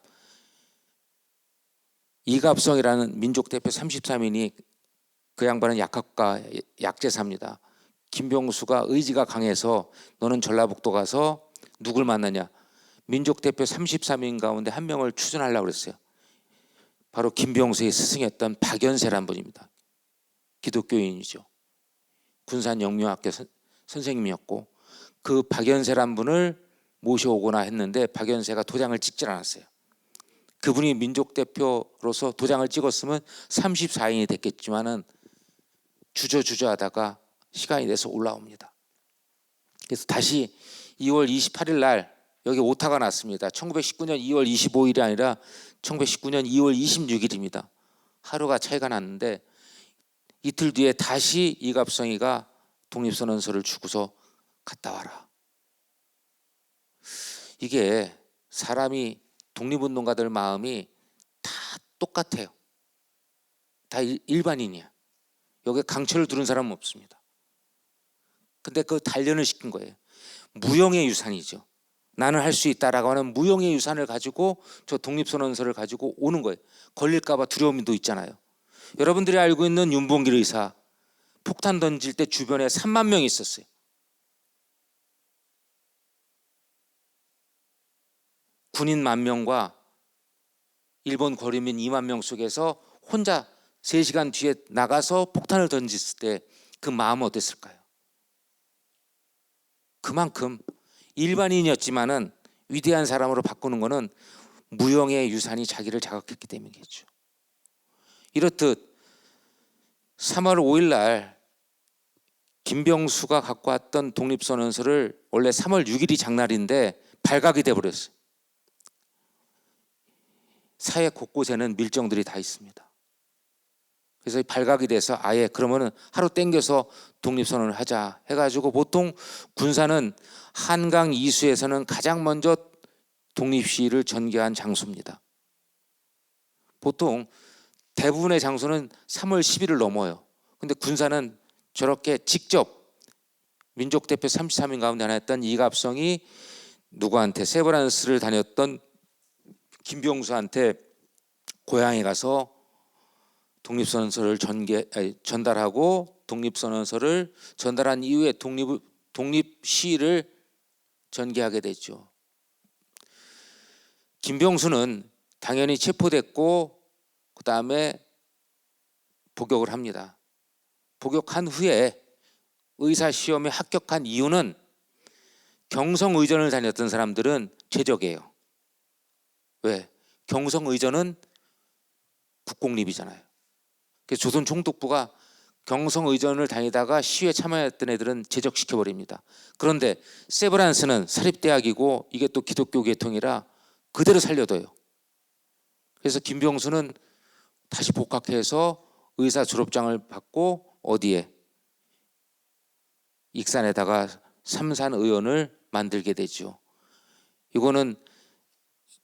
이갑성이라는 민족대표 33인이, 그 양반은 약학과 약제사입니다. 김병수가 의지가 강해서 너는 전라북도 가서 누굴 만나냐, 민족대표 33인 가운데 한 명을 추천하려고 그랬어요. 바로 김병수의 스승이었던 박연세라는 분입니다. 기독교인이죠. 군산영명학교 선생님이었고, 그 박연세라는 분을 모셔오거나 했는데 박연세가 도장을 찍질 않았어요. 그분이 민족대표로서 도장을 찍었으면 34인이 됐겠지만은 주저하다가 시간이 돼서 올라옵니다. 그래서 다시 2월 28일 날 여기 오타가 났습니다. 1919년 2월 25일이 아니라 1919년 2월 26일입니다. 하루가 차이가 났는데 이틀 뒤에 다시 이갑성이가 독립선언서를 주고서 갔다 와라. 이게 사람이, 독립운동가들 마음이 다 똑같아요. 다 일반인이야. 여기에 강철을 두른 사람은 없습니다. 근데 그 단련을 시킨 거예요. 무용의 유산이죠. 나는 할 수 있다라고 하는 무용의 유산을 가지고 저 독립선언서를 가지고 오는 거예요. 걸릴까 봐 두려움도 있잖아요. 여러분들이 알고 있는 윤봉길 의사 폭탄 던질 때 주변에 3만 명이 있었어요. 군인 10,000명과 일본 거류민 2만 명 속에서 혼자 3시간 뒤에 나가서 폭탄을 던졌을 때 그 마음은 어땠을까요? 그만큼 일반인이었지만은 위대한 사람으로 바꾸는 것은 무용의 유산이 자기를 자극했기 때문이겠죠. 이렇듯 3월 5일 날 김병수가 갖고 왔던 독립선언서를 원래 3월 6일이 장날인데 발각이 돼버렸어요. 사회 곳곳에는 밀정들이 다 있습니다. 그래서 발각이 돼서 아예 그러면은 하루 땡겨서 독립선언을 하자 해가지고 보통 군사는 한강 이수에서는 가장 먼저 독립시위를 전개한 장소입니다. 보통 대부분의 장소는 3월 10일을 넘어요. 근데 군사는 저렇게 직접 민족대표 33인 가운데 하나였던 이갑성이 누구한테 세브란스를 다녔던 김병수한테 고향에 가서 독립선언서를 전달하고 독립선언서를 전달한 이후에 독립시위를 전개하게 됐죠. 김병수는 당연히 체포됐고 그 다음에 복역을 합니다. 복역한 후에 의사시험에 합격한 이유는 경성의전을 다녔던 사람들은 최적이에요. 왜? 경성의전은 국공립이잖아요. 그래서 조선 총독부가 경성의전을 다니다가 시위에 참여했던 애들은 제적시켜버립니다. 그런데 세브란스는 사립대학이고 이게 또 기독교 계통이라 그대로 살려둬요. 그래서 김병수는 다시 복학해서 의사 졸업장을 받고 어디에? 익산에다가 삼산의원을 만들게 되죠. 이거는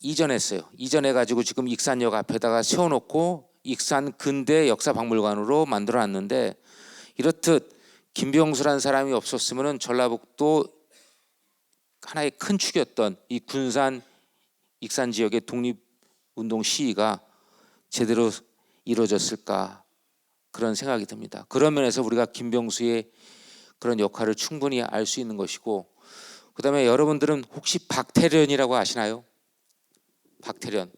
이전했어요. 이전해가지고 지금 익산역 앞에다가 세워놓고 익산 근대 역사박물관으로 만들어놨는데 이렇듯 김병수라는 사람이 없었으면 전라북도 하나의 큰 축이었던 이 군산 익산 지역의 독립운동 시위가 제대로 이루어졌을까 그런 생각이 듭니다. 그런 면에서 우리가 김병수의 그런 역할을 충분히 알 수 있는 것이고 그 다음에 여러분들은 혹시 박태련이라고 아시나요? 박태련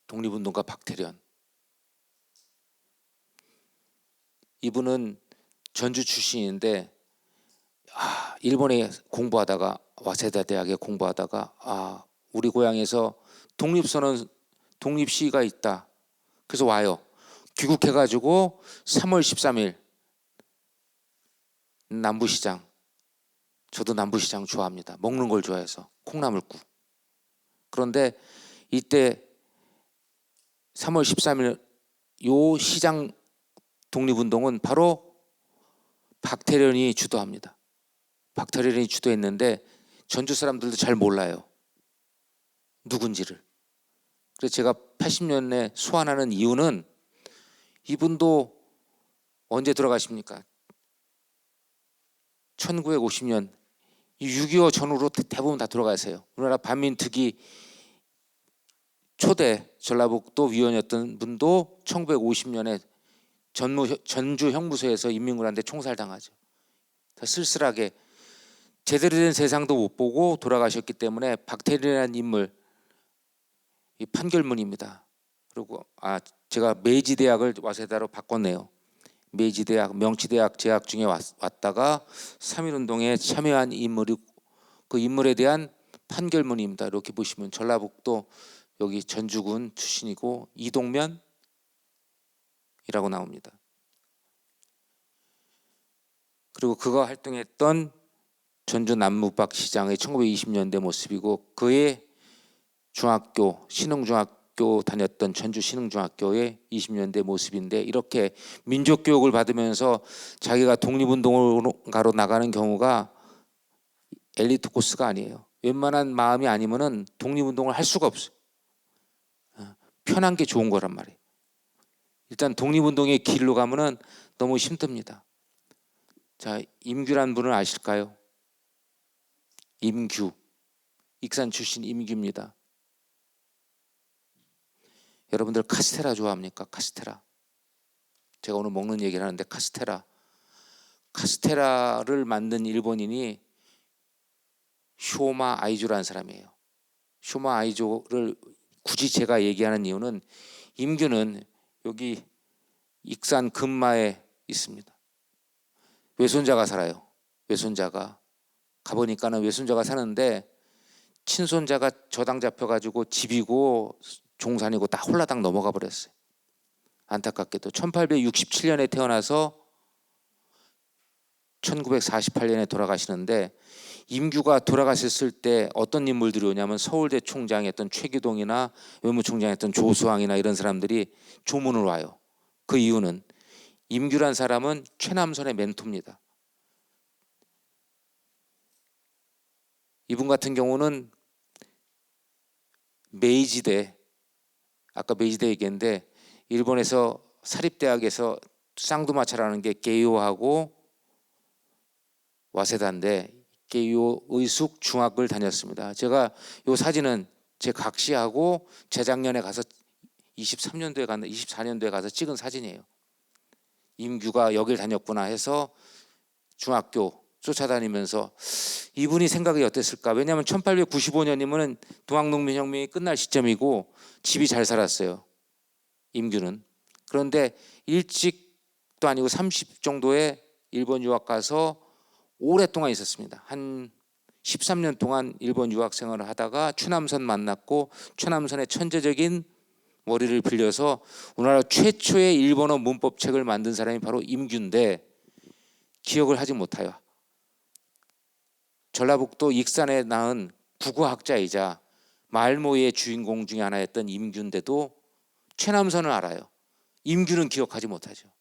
독립운동가 박태련 이분은 전주 출신인데 일본에 공부하다가 와세다 대학에 공부하다가 우리 고향에서 독립선언 독립시위가 있다. 그래서 와요. 귀국해가지고 3월 13일 남부시장 저도 남부시장 좋아합니다. 먹는 걸 좋아해서 콩나물국. 그런데 이때 3월 13일 요 시장 독립운동은 바로 박태련이 주도합니다. 박태련이 주도했는데 전주 사람들도 잘 몰라요. 누군지를. 그래서 제가 80년에 소환하는 이유는 이분도 언제 돌아가십니까? 1950년 6.25 전후로 대부분 다 돌아가세요. 우리나라 반민특위 초대 전라북도 위원이었던 분도 1950년에 전주 형무소에서 인민군한테 총살당하죠. 다 쓸쓸하게 제대로 된 세상도 못 보고 돌아가셨기 때문에 박태련이라는 인물 이 판결문입니다. 그리고 제가 메이지대학을 와세다로 바꿨네요. 메이지대학 명치대학 재학 중에 왔다가 3.1운동에 참여한 인물이 그 인물에 대한 판결문입니다. 이렇게 보시면 전라북도 여기 전주군 출신이고 이동면이라고 나옵니다. 그리고 그가 활동했던 전주 남무박 시장의 1920년대 모습이고 그의 중학교 신흥중학교 다녔던 전주 신흥중학교의 20년대 모습인데 이렇게 민족교육을 받으면서 자기가 독립운동가로 나가는 경우가 엘리트 코스가 아니에요. 웬만한 마음이 아니면은 독립운동을 할 수가 없어요. 편한 게 좋은 거란 말이에요. 일단 독립운동의 길로 가면은 너무 힘듭니다. 자, 임규란 분을 아실까요? 임규, 익산 출신 임규입니다. 여러분들 카스테라 좋아합니까? 카스테라. 제가 오늘 먹는 얘기를 하는데 카스테라를 만든 일본인이 쇼마 아이조라는 사람이에요. 쇼마 아이조를 굳이 제가 얘기하는 이유는 임규는 여기 익산 금마에 있습니다. 외손자가 살아요. 외손자가 가보니까는 외손자가 사는데 친손자가 저당 잡혀가지고 집이고 종산이고 다 홀라당 넘어가 버렸어요. 안타깝게도 1867년에 태어나서 1948년에 돌아가시는데, 임규가 돌아가셨을 때 어떤 인물들이 오냐면 서울대 총장이었던 최기동이나 외무총장이었던 조수왕이나 이런 사람들이 조문을 와요. 그 이유는 임규란 사람은 최남선의 멘토입니다. 이분 같은 경우는 메이지대, 아까 메이지대 얘기했는데 일본에서 사립대학에서 쌍두마차라는 게 게이오하고 와세다인데 게이오 의숙 중학을 다녔습니다. 제가 이 사진은 제 각시하고 재작년에 가서 24년도에 가서 찍은 사진이에요. 임규가 여길 다녔구나 해서 중학교 쫓아다니면서 이분이 생각이 어땠을까? 왜냐하면 1895년이면 동학농민혁명이 끝날 시점이고 집이 잘 살았어요. 임규는. 그런데 일찍도 아니고 30 정도에 일본 유학 가서 오랫동안 있었습니다. 한 13년 동안 일본 유학 생활을 하다가 추남선 만났고 추남선의 천재적인 머리를 빌려서 우리나라 최초의 일본어 문법책을 만든 사람이 바로 임규인데 기억을 하지 못해요. 전라북도 익산에 낳은 국어학자이자 말모의 주인공 중에 하나였던 임규인데도 최남선을 알아요. 임규는 기억하지 못하죠.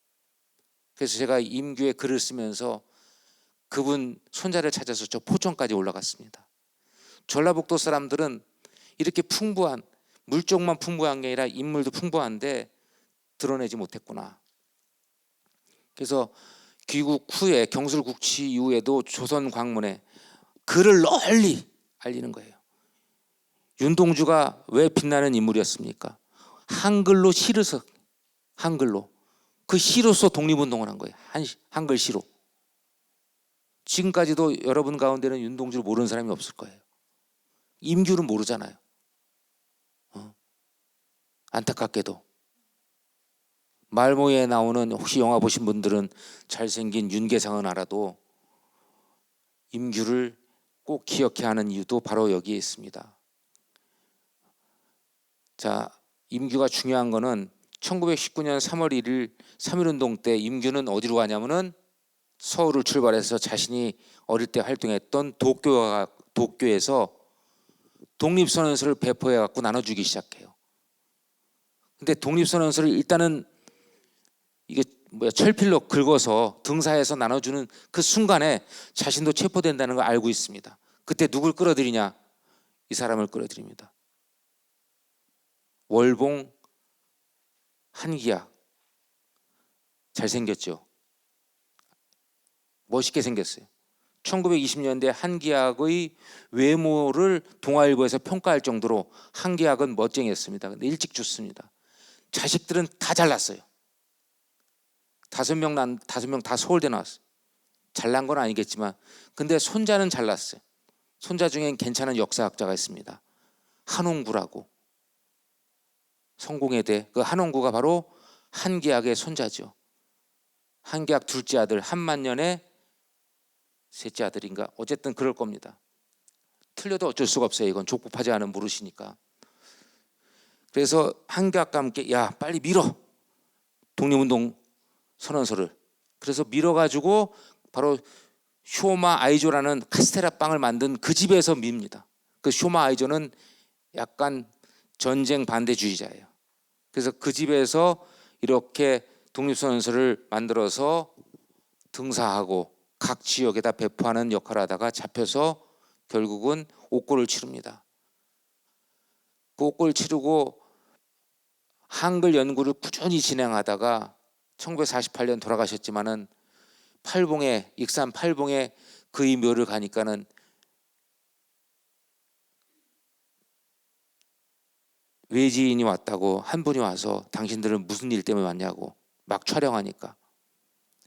그래서 제가 임규의 글을 쓰면서 그분 손자를 찾아서 저 포천까지 올라갔습니다. 전라북도 사람들은 이렇게 풍부한, 물적만 풍부한 게 아니라 인물도 풍부한데 드러내지 못했구나. 그래서 귀국 후에 경술국치 이후에도 조선 광문에 글을 널리 알리는 거예요. 윤동주가 왜 빛나는 인물이었습니까? 한글로 시를 써, 한글로. 그 시로서 독립운동을 한 거예요. 한글 시로. 지금까지도 여러분 가운데는 윤동주를 모르는 사람이 없을 거예요. 임규는 모르잖아요. 안타깝게도. 말모에 나오는, 혹시 영화 보신 분들은 잘생긴 윤계상은 알아도 임규를 꼭 기억해야 하는 이유도 바로 여기에 있습니다. 자, 임규가 중요한 거는 1919년 3월 1일 3.1운동 때 임규는 어디로 가냐면은 서울을 출발해서 자신이 어릴 때 활동했던 도쿄에서 독립선언서를 배포해 갖고 나눠주기 시작해요. 근데 독립선언서를 일단은 이게 철필로 긁어서 등사해서 나눠주는 그 순간에 자신도 체포된다는 걸 알고 있습니다. 그때 누굴 끌어들이냐? 이 사람을 끌어들입니다. 월봉 한기약. 잘생겼죠? 멋있게 생겼어요. 1920년대 한기약의 외모를 동아일보에서 평가할 정도로 한기약은 멋쟁이였습니다. 근데 일찍 죽습니다. 자식들은 다 잘났어요. 5명 다 서울대 나왔어요. 잘난 건 아니겠지만, 근데 손자는 잘났어요. 손자 중엔 괜찮은 역사학자가 있습니다. 한홍구라고. 성공회대 그 한홍구가 바로 한기약의 손자죠. 한기약 둘째 아들, 한만년의 셋째 아들인가, 어쨌든 그럴 겁니다. 틀려도 어쩔 수가 없어요. 이건 족법하지 않은 무릇이니까. 그래서 한기약과 함께 야 빨리 밀어, 독립운동 선언서를. 그래서 밀어가지고 바로 쇼마 아이조라는 카스테라 빵을 만든 그 집에서 밉니다. 그 쇼마 아이조는 약간 전쟁 반대주의자예요. 그래서 그 집에서 이렇게 독립선언서를 만들어서 등사하고 각 지역에다 배포하는 역할을 하다가 잡혀서 결국은 옥고를 치릅니다. 그 옥고를 치르고 한글 연구를 꾸준히 진행하다가 1948년 돌아가셨지만은 팔봉에 익산 팔봉에 그의 묘를 가니까는 외지인이 왔다고 한 분이 와서 당신들은 무슨 일 때문에 왔냐고 막 촬영하니까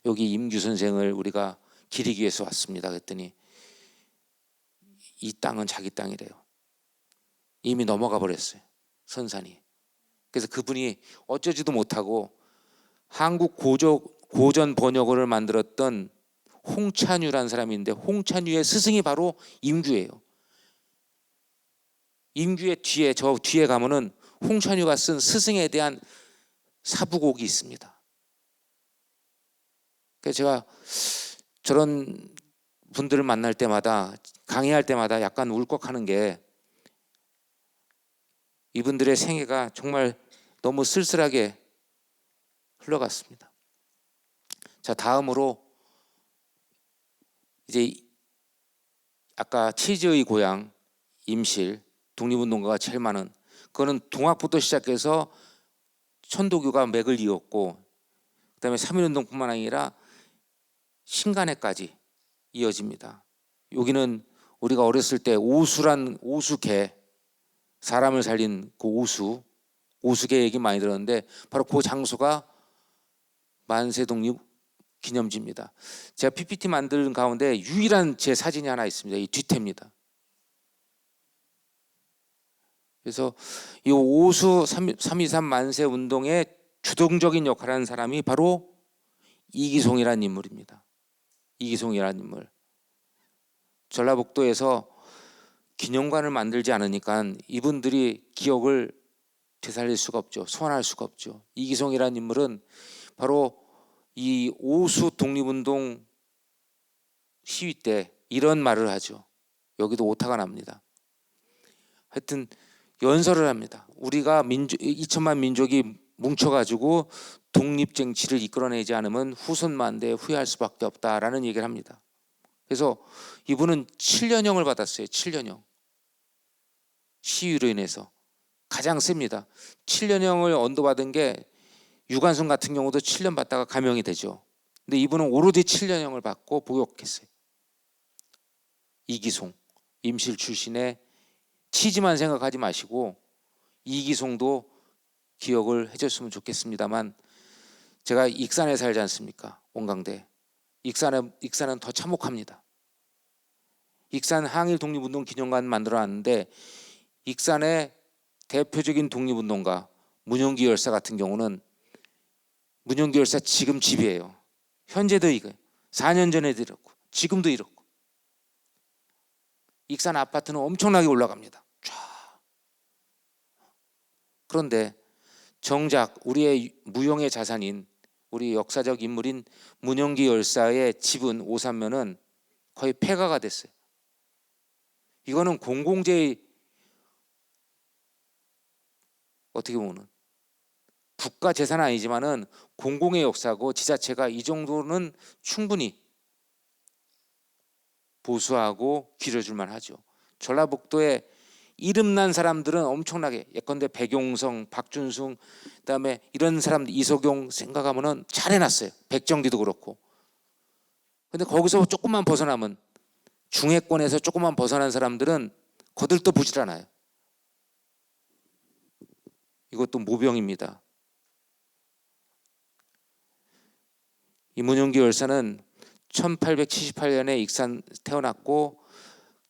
여기 임규 선생을 우리가 기리기 위해서 왔습니다. 그랬더니 이 땅은 자기 땅이래요. 이미 넘어가 버렸어요. 선산이. 그래서 그분이 어쩌지도 못하고 한국 고전 번역어를 만들었던 홍찬유라는 사람이 있는데 홍찬유의 스승이 바로 임규예요. 임규의 뒤에 저 뒤에 가면은 홍찬유가 쓴 스승에 대한 사부곡이 있습니다. 그래서 제가 저런 분들을 만날 때마다 강의할 때마다 약간 울컥하는 게 이분들의 생애가 정말 너무 쓸쓸하게 흘러갔습니다. 자, 다음으로 이제 아까 치즈의 고향 임실 독립운동가가 제일 많은 그거는 동학부터 시작해서 천도교가 맥을 이었고 그다음에 3.1운동뿐만 아니라 신간에까지 이어집니다. 여기는 우리가 어렸을 때 오수란 오수개 사람을 살린 그 오수개 얘기 많이 들었는데 바로 그 장소가 만세독립 기념지입니다. 제가 PPT 만드는 가운데 유일한 제 사진이 하나 있습니다. 이 뒤태입니다. 그래서 이 오수 3.23 만세 운동의 주동적인 역할을 하는 사람이 바로 이기송이라는 인물입니다. 이기송이라는 인물. 전라북도에서 기념관을 만들지 않으니까 이분들이 기억을 되살릴 수가 없죠. 소환할 수가 없죠. 이기송이라는 인물은 바로 이 오수 독립운동 시위 때 이런 말을 하죠. 여기도 오타가 납니다. 하여튼 연설을 합니다. 우리가 2천만 민족이 뭉쳐가지고 독립쟁취를 이끌어내지 않으면 후손만대에 후회할 수밖에 없다라는 얘기를 합니다. 그래서 이분은 7년형을 받았어요. 7년형. 시위로 인해서 가장 셉니다. 7년형을 언도받은 게 유관순 같은 경우도 7년 받다가 감형이 되죠. 근데 이분은 오로지 7년형을 받고 복역했어요. 이기송 임실 출신의 치지만 생각하지 마시고 이기송도 기억을 해줬으면 좋겠습니다만 제가 익산에 살지 않습니까? 원광대. 익산은 더 참혹합니다. 익산 항일 독립운동 기념관 만들어놨는데 익산의 대표적인 독립운동가 문용기 열사 같은 경우는 문용기 열사 지금 집이에요. 현재도 이거예요. 4년 전에도 이렇고 지금도 이렇고 익산 아파트는 엄청나게 올라갑니다. 쫙. 그런데 정작 우리의 무형의 자산인 우리 역사적 인물인 문용기 열사의 집은 오산면은 거의 폐가가 됐어요. 이거는 공공재의 어떻게 보면 국가 재산은 아니지만은 공공의 역사고 지자체가 이 정도는 충분히 보수하고 기려줄만 하죠. 전라북도에 이름난 사람들은 엄청나게 예컨대 백용성, 박준승 그다음에 이런 사람들 이소경 생각하면은 잘 해놨어요. 백정기도 그렇고. 근데 거기서 조금만 벗어나면 중해권에서 조금만 벗어난 사람들은 거들떠 보질 않아요. 이것도 모병입니다. 이문용기 열사는 1878년에 익산 태어났고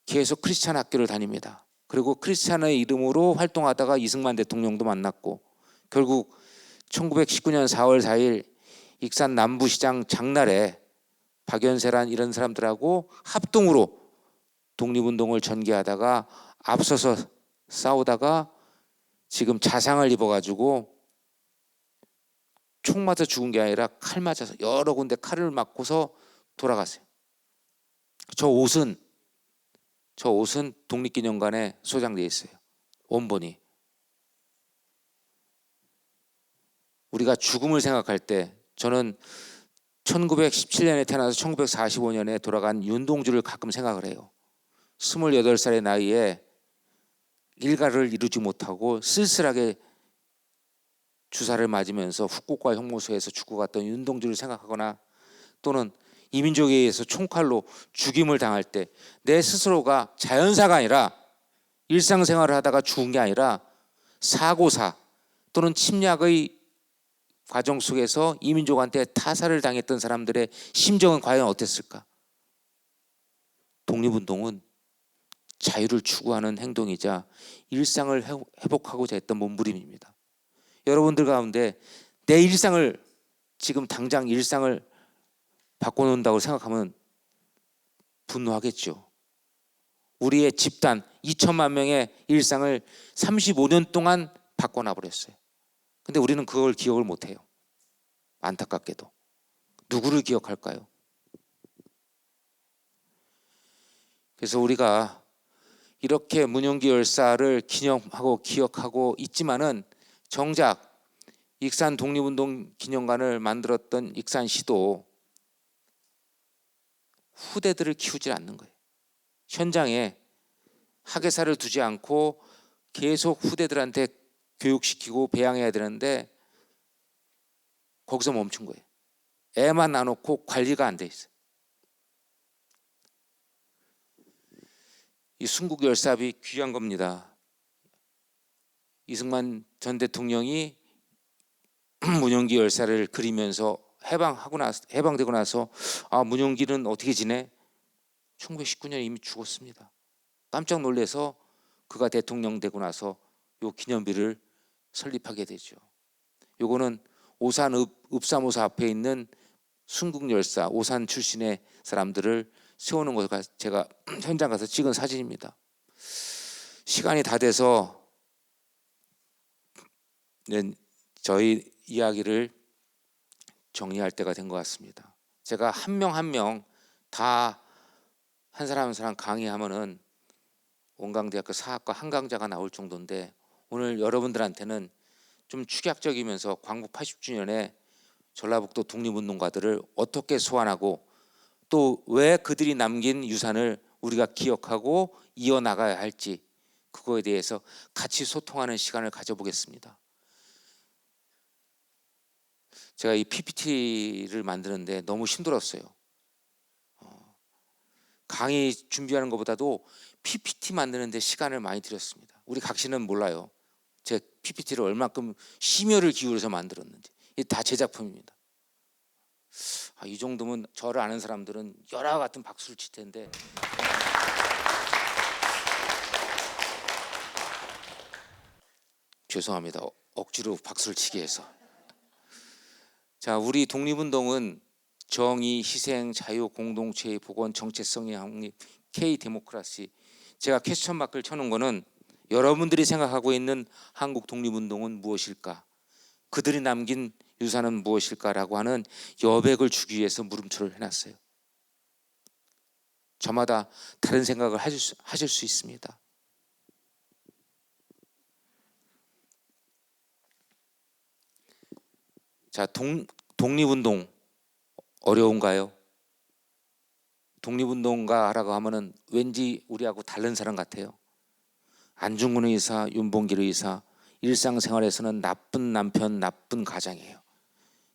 계속 크리스찬 학교를 다닙니다. 그리고 크리스찬의 이름으로 활동하다가 이승만 대통령도 만났고 결국 1919년 4월 4일 익산 남부시장 장날에 박연세란 이런 사람들하고 합동으로 독립운동을 전개하다가 앞서서 싸우다가 지금 자상을 입어가지고 총 맞아 죽은 게 아니라 칼 맞아서 여러 군데 칼을 맞고서 돌아갔어요. 저 옷은 독립기념관에 소장되어 있어요. 원본이. 우리가 죽음을 생각할 때 저는 1917년에 태어나서 1945년에 돌아간 윤동주를 가끔 생각을 해요. 28살의 나이에 일가를 이루지 못하고 쓸쓸하게 주사를 맞으면서 훅곡과 형무소에서 죽어갔던 윤동주를 생각하거나 또는 이민족에 의해서 총칼로 죽임을 당할 때 내 스스로가 자연사가 아니라 일상생활을 하다가 죽은 게 아니라 사고사 또는 침략의 과정 속에서 이민족한테 타살을 당했던 사람들의 심정은 과연 어땠을까? 독립운동은 자유를 추구하는 행동이자 일상을 회복하고자 했던 몸부림입니다. 여러분들 가운데 내 일상을 지금 당장 일상을 바꿔놓는다고 생각하면 분노하겠죠. 우리의 집단 2천만 명의 일상을 35년 동안 바꿔놔버렸어요. 근데 우리는 그걸 기억을 못해요. 안타깝게도. 누구를 기억할까요? 그래서 우리가 이렇게 문용기 열사를 기념하고 기억하고 있지만은 정작 익산 독립운동 기념관을 만들었던 익산시도 후대들을 키우지 않는 거예요. 현장에 학예사를 두지 않고 계속 후대들한테 교육시키고 배양해야 되는데 거기서 멈춘 거예요. 애만 놔놓고 관리가 안 돼 있어요. 이 순국 열사비 귀한 겁니다. 이승만 전 대통령이 문용기 열사를 그리면서 해방되고 나서 문용기는 어떻게 지내? 1919년에 이미 죽었습니다. 깜짝 놀라서 그가 대통령 되고 나서 요 기념비를 설립하게 되죠. 요거는 오산 읍사무소 앞에 있는 순국열사 오산 출신의 사람들을 세우는 것을 제가 현장 가서 찍은 사진입니다. 시간이 다 돼서 저희 이야기를 정리할 때가 된 것 같습니다. 제가 한 명 한 명 다 한 사람 한 사람 강의하면은 원광대학교 사학과 한 강좌가 나올 정도인데 오늘 여러분들한테는 좀 축약적이면서 광복 80주년에 전라북도 독립운동가들을 어떻게 소환하고 또 왜 그들이 남긴 유산을 우리가 기억하고 이어나가야 할지 그거에 대해서 같이 소통하는 시간을 가져보겠습니다. 제가 이 PPT를 만드는데 너무 힘들었어요. 강의 준비하는 것보다도 PPT 만드는데 시간을 많이 들였습니다. 우리 각 씨는 몰라요. 제 PPT를 얼마큼 심혈을 기울여서 만들었는지. 이게 다 제 작품입니다. 이 정도면 저를 아는 사람들은 열화 같은 박수를 칠 텐데 죄송합니다. 억지로 박수를 치게 해서. 자, 우리 독립운동은 정의, 희생, 자유, 공동체의 복원, 정체성의 확립, K 데모크라시. 제가 퀘스천 마크를 쳐놓은 거는 여러분들이 생각하고 있는 한국 독립운동은 무엇일까? 그들이 남긴 유산은 무엇일까라고 하는 여백을 주기 위해서 물음표를 해놨어요. 저마다 다른 생각을 하실 수 있습니다. 자, 독립운동 어려운가요? 독립운동가라고 하면은 왠지 우리하고 다른 사람 같아요. 안중근 의사, 윤봉길 의사, 일상생활에서는 나쁜 남편, 나쁜 가장이에요.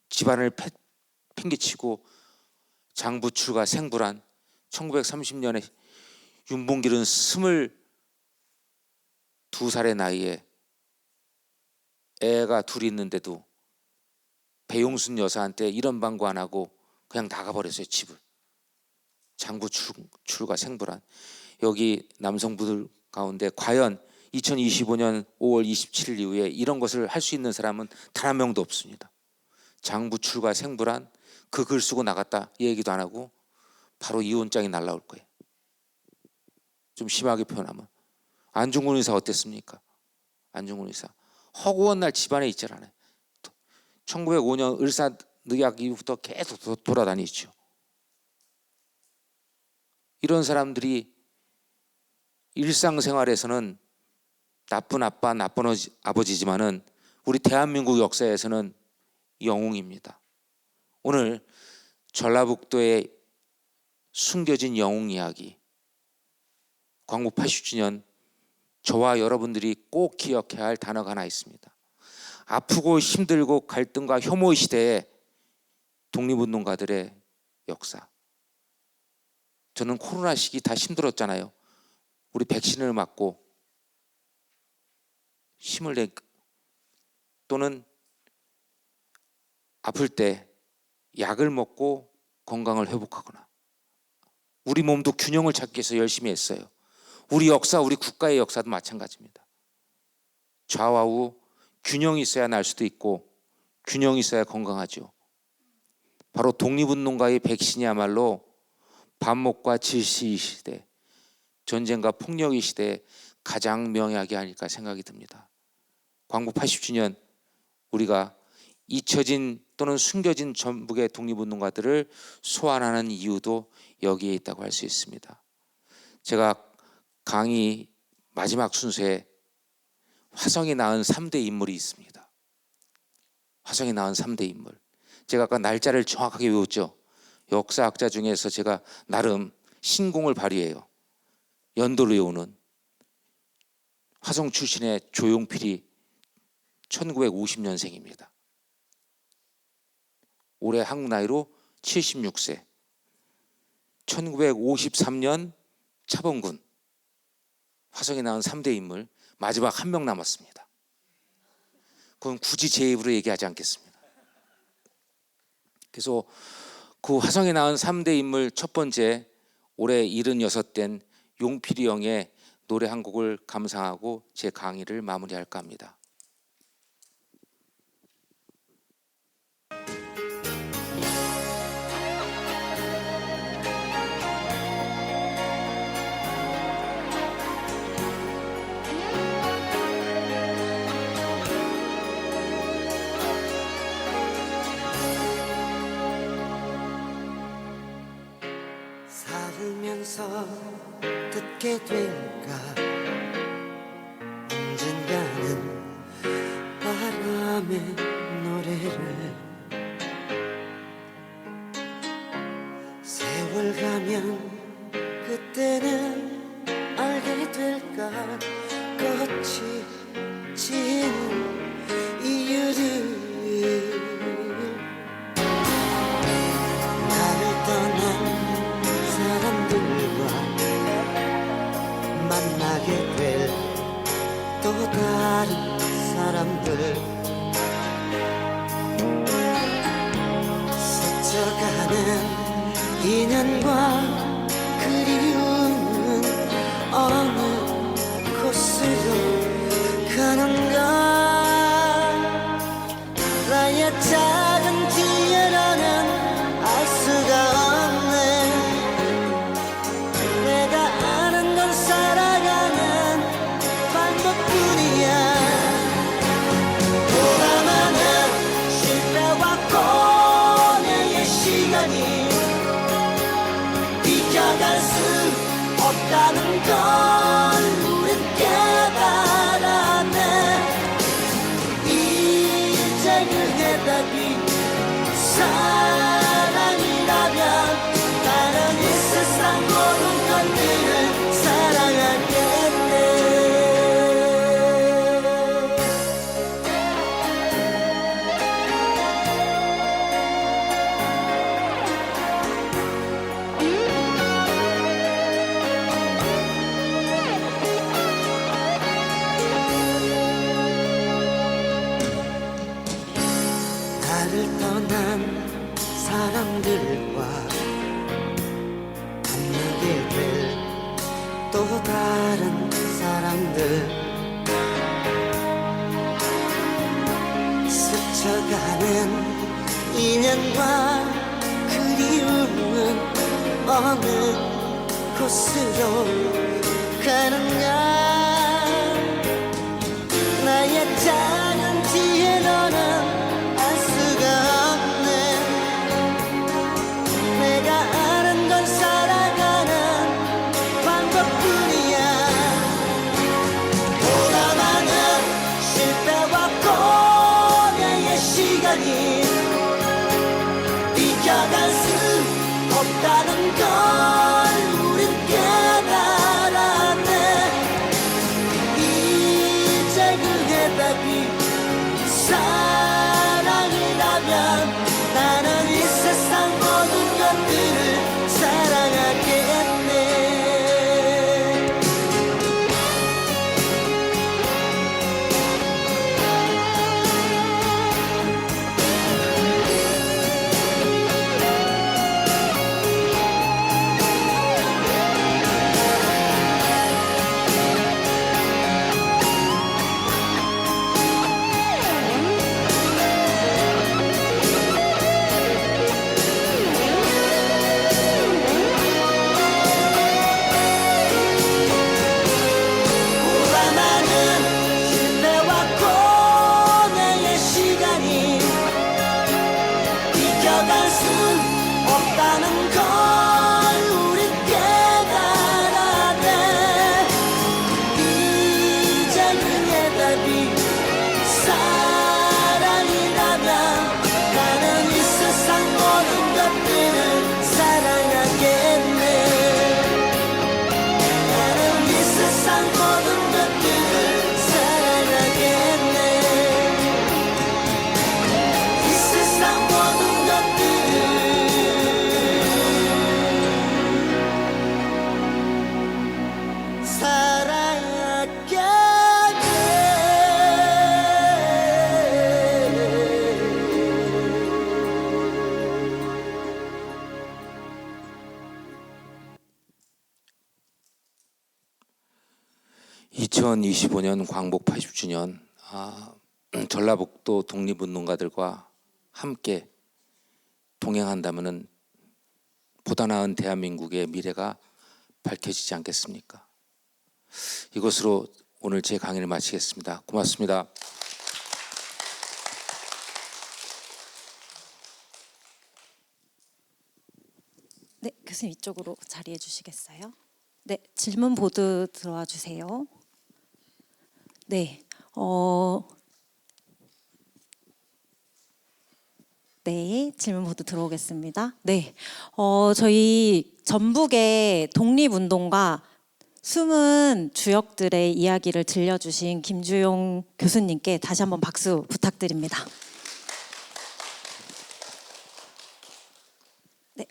집안을 팽개치고 장부출과 생불안. 1930년에 윤봉길은 22살의 나이에 애가 둘이 있는데도 배용순 여사한테 이런 방구 안 하고 그냥 나가버렸어요, 집을. 장부출과 생불안. 여기 남성분들 가운데 과연 2025년 5월 27일 이후에 이런 것을 할 수 있는 사람은 단 한 명도 없습니다. 장부출과 생불안, 그 글 쓰고 나갔다 이 얘기도 안 하고 바로 이혼장이 날라올 거예요. 좀 심하게 표현하면. 안중근 의사 어땠습니까? 안중근 의사 허구한 날 집안에 있질 않아요. 1905년 을사늑약 이후부터 계속 돌아다니죠. 이런 사람들이 일상생활에서는 나쁜 아빠, 나쁜 아버지지만은 우리 대한민국 역사에서는 영웅입니다. 오늘 전라북도에 숨겨진 영웅 이야기, 광복 80주년, 저와 여러분들이 꼭 기억해야 할 단어가 하나 있습니다. 아프고 힘들고 갈등과 혐오의 시대에 독립운동가들의 역사. 저는 코로나 시기 다 힘들었잖아요. 우리 백신을 맞고 힘을 내 또는 아플 때 약을 먹고 건강을 회복하거나 우리 몸도 균형을 찾기 위해서 열심히 했어요. 우리 역사, 우리 국가의 역사도 마찬가지입니다. 좌우우 균형이 있어야 날 수도 있고 균형이 있어야 건강하죠. 바로 독립운동가의 백신이야말로 반목과 질시 시대, 전쟁과 폭력의 시대에 가장 명약이 아닐까 생각이 듭니다. 광복 80주년 우리가 잊혀진 또는 숨겨진 전북의 독립운동가들을 소환하는 이유도 여기에 있다고 할 수 있습니다. 제가 강의 마지막 순서에 화성이 낳은 3대 인물이 있습니다. 화성이 낳은 3대 인물. 제가 아까 날짜를 정확하게 외웠죠. 역사학자 중에서 제가 나름 신공을 발휘해요. 연도를 외우는 화성 출신의 조용필이 1950년생입니다. 올해 한국 나이로 76세. 1953년 차범근. 화성에 나온 3대 인물 마지막 한 명 남았습니다. 그건 굳이 제 입으로 얘기하지 않겠습니다. 그래서 그 화성에 나온 3대 인물 첫 번째 올해 76된 용필이 형의 노래 한 곡을 감상하고 제 강의를 마무리할까 합니다. 살면서 듣게 될까 언젠가는 바람의 노래를 세월 가면 그때는 알게 될까 꽃이 지는 이유를 나를 떠난 사람들과 만나게 될 또 다른 사람들 스쳐가는 인연과 그리움은 어느 곳으로 가는가 나의 작은 뒤에라는 알 수가 없네 내가 아는 건 살아가는 방법뿐이야 보나마는 실패와 고뇌의 시간이 비켜갈 수 없다는 걸 우린 깨달았네 이제 그 해답이 사랑이라면 나는 이 세상 모든 것들을 사랑하겠네 나를 떠난 사람들과 만나게 될 또 다른 사람들 스쳐가는 인연과 그리움은 어느 곳으로 가는가 나의 작은 뒤에 너는 알 수가 없네 내가 아는 건 살아가는 방법뿐이야 보나마는 실패와 고뇌의 시간이 비켜갈 수 없다는 걸 우린 깨달았네 2025년 광복 80주년 전라북도 독립운동가들과 함께 동행한다면은 보다 나은 대한민국의 미래가 밝혀지지 않겠습니까? 이것으로 오늘 제 강의를 마치겠습니다. 고맙습니다. 네, 교수님 이쪽으로 자리해 주시겠어요? 네, 질문 보드 들어와 주세요. 네, 네, 질문 보드 들어오겠습니다. 네, 저희 전북의 독립운동가 숨은 주역들의 이야기를 들려주신 김주용 교수님께 다시 한번 박수 부탁드립니다. 네.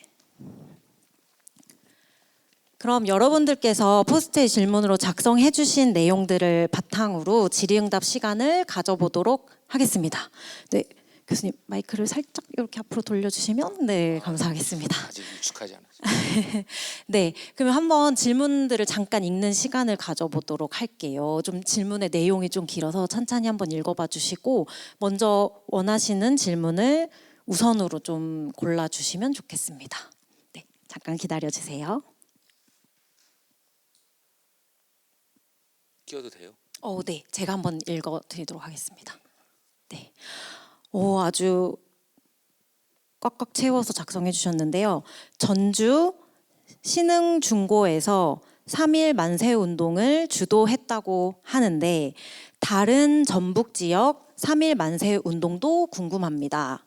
그럼 여러분들께서 포스트잇 질문으로 작성해 주신 내용들을 바탕으로 질의응답 시간을 가져보도록 하겠습니다. 네, 교수님 마이크를 살짝 이렇게 앞으로 돌려주시면 네, 감사하겠습니다. 아직 익숙하지 않아서. 네, 그러면 한번 질문들을 잠깐 읽는 시간을 가져보도록 할게요. 좀 질문의 내용이 좀 길어서 천천히 한번 읽어봐 주시고 먼저 원하시는 질문을 우선으로 좀 골라주시면 좋겠습니다. 네, 잠깐 기다려 주세요. 끼워도 돼요? 네, 제가 한번 읽어드리도록 하겠습니다. 네, 아주 꽉꽉 채워서 작성해 주셨는데요. 전주 신흥중고에서 3.1 만세운동을 주도했다고 하는데 다른 전북 지역 3.1 만세운동도 궁금합니다.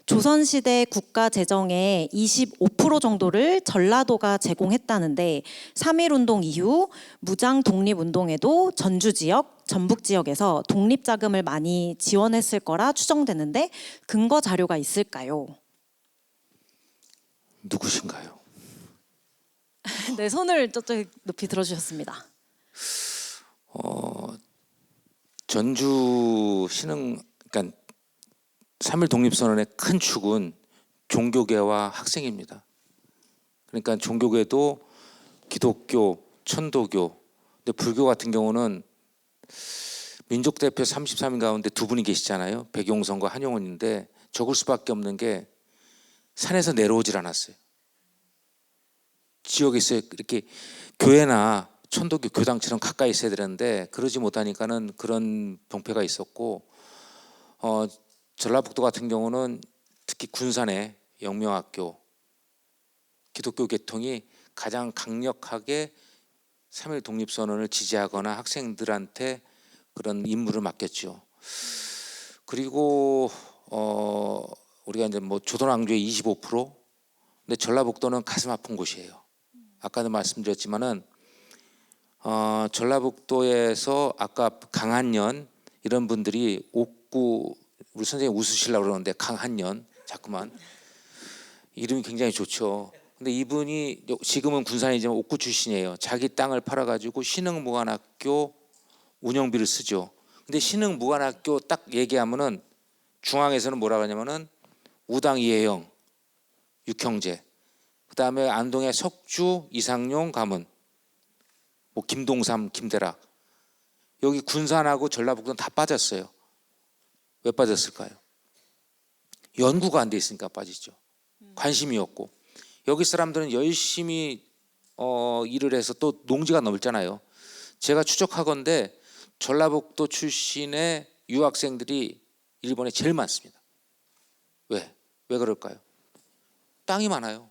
조선시대 국가재정의 25% 정도를 전라도가 제공했다는데 3.1운동 이후 무장 독립운동에도 전주 지역, 전북 지역에서 독립자금을 많이 지원했을 거라 추정되는데 근거 자료가 있을까요? 누구신가요? 네, 손을 저쪽 높이 들어주셨습니다. 전주 신흥 그러니까 3.1 독립선언의 큰 축은 종교계와 학생입니다. 그러니까 종교계도 기독교, 천도교, 근데 불교 같은 경우는 민족 대표 33인 가운데 두 분이 계시잖아요. 백용선과 한용운인데 적을 수밖에 없는 게 산에서 내려오질 않았어요. 지역에서 이렇게 교회나 천도교 교당처럼 가까이 있어야 되는데 그러지 못하니까는 그런 병폐가 있었고 전라북도 같은 경우는 특히 군산의 영명학교 기독교 계통이 가장 강력하게 3.1 독립선언을 지지하거나 학생들한테 그런 임무를 맡겼죠. 그리고 우리가 이제 뭐 조선왕조의 25%, 근데 전라북도는 가슴 아픈 곳이에요. 아까도 말씀드렸지만은 전라북도에서 아까 강한년 이런 분들이 옥구 우리 선생님 웃으시려고 그러는데 강한년 자꾸만 이름이 굉장히 좋죠. 근데 이분이 지금은 군산이지만 옥구 출신이에요. 자기 땅을 팔아가지고 신흥무관학교 운영비를 쓰죠. 근데 신흥무관학교 딱 얘기하면은 중앙에서는 뭐라 그러냐면은 우당 이혜영, 육형제, 그 다음에 안동의 석주, 이상용 가문, 뭐 김동삼, 김대락 여기 군산하고 전라북도는 다 빠졌어요. 왜 빠졌을까요? 연구가 안 돼 있으니까 빠지죠. 관심이 없고 여기 사람들은 열심히 일을 해서 또 농지가 넓잖아요. 제가 추적하건대 전라북도 출신의 유학생들이 일본에 제일 많습니다. 왜 그럴까요? 땅이 많아요.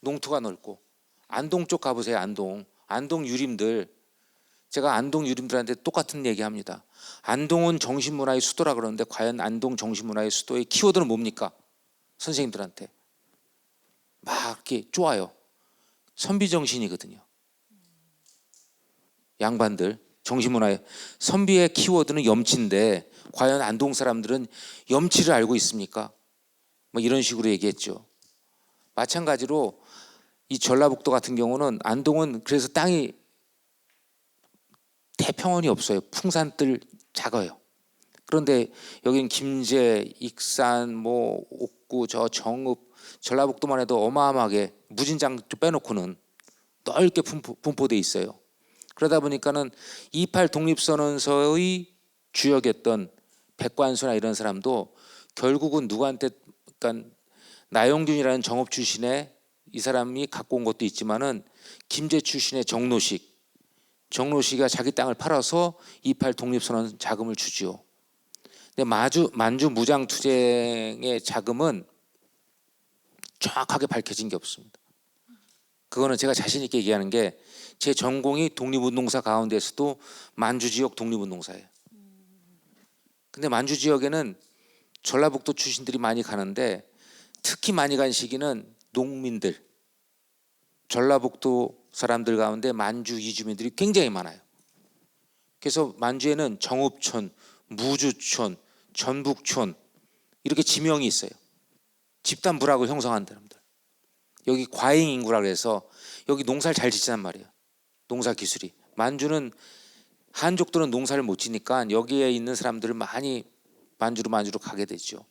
농토가 넓고 안동 쪽 가보세요. 안동 유림들 제가 안동 유림들한테 똑같은 얘기합니다. 안동은 정신문화의 수도라 그러는데 과연 안동 정신문화의 수도의 키워드는 뭡니까? 선생님들한테 막 이렇게 쪼아요. 선비정신이거든요. 양반들 정신문화의 선비의 키워드는 염치인데 과연 안동 사람들은 염치를 알고 있습니까? 뭐 이런 식으로 얘기했죠. 마찬가지로 이 전라북도 같은 경우는 안동은 그래서 땅이 대평원이 없어요. 풍산들 작아요. 그런데 여긴 김제, 익산, 뭐 옥구, 저 정읍, 전라북도만 해도 어마어마하게 무진장 빼놓고는 넓게 분포돼 있어요. 그러다 보니까는 28 독립선언서의 주역이었던 백관수나 이런 사람도 결국은 누구한테, 그러니까 나영준이라는 정업 출신의 이 사람이 갖고 온 것도 있지만은 김제 출신의 정노식이가 자기 땅을 팔아서 28 독립선언 자금을 주지요. 근데 만주 무장투쟁의 자금은 정확하게 밝혀진 게 없습니다. 그거는 제가 자신 있게 얘기하는 게 제 전공이 독립운동사 가운데서도 만주 지역 독립운동사예요. 근데 만주 지역에는 전라북도 출신들이 많이 가는데 특히 많이 간 시기는 농민들, 전라북도 사람들 가운데 만주 이주민들이 굉장히 많아요. 그래서 만주에는 정읍촌, 무주촌, 전북촌 이렇게 지명이 있어요. 집단 부락을 형성한 사람들. 여기 과잉 인구라 그래서 여기 농사를 잘 짓단 말이에요. 농사 기술이. 만주는 한족들은 농사를 못 지니까 여기에 있는 사람들을 많이 만주로 가게 되죠.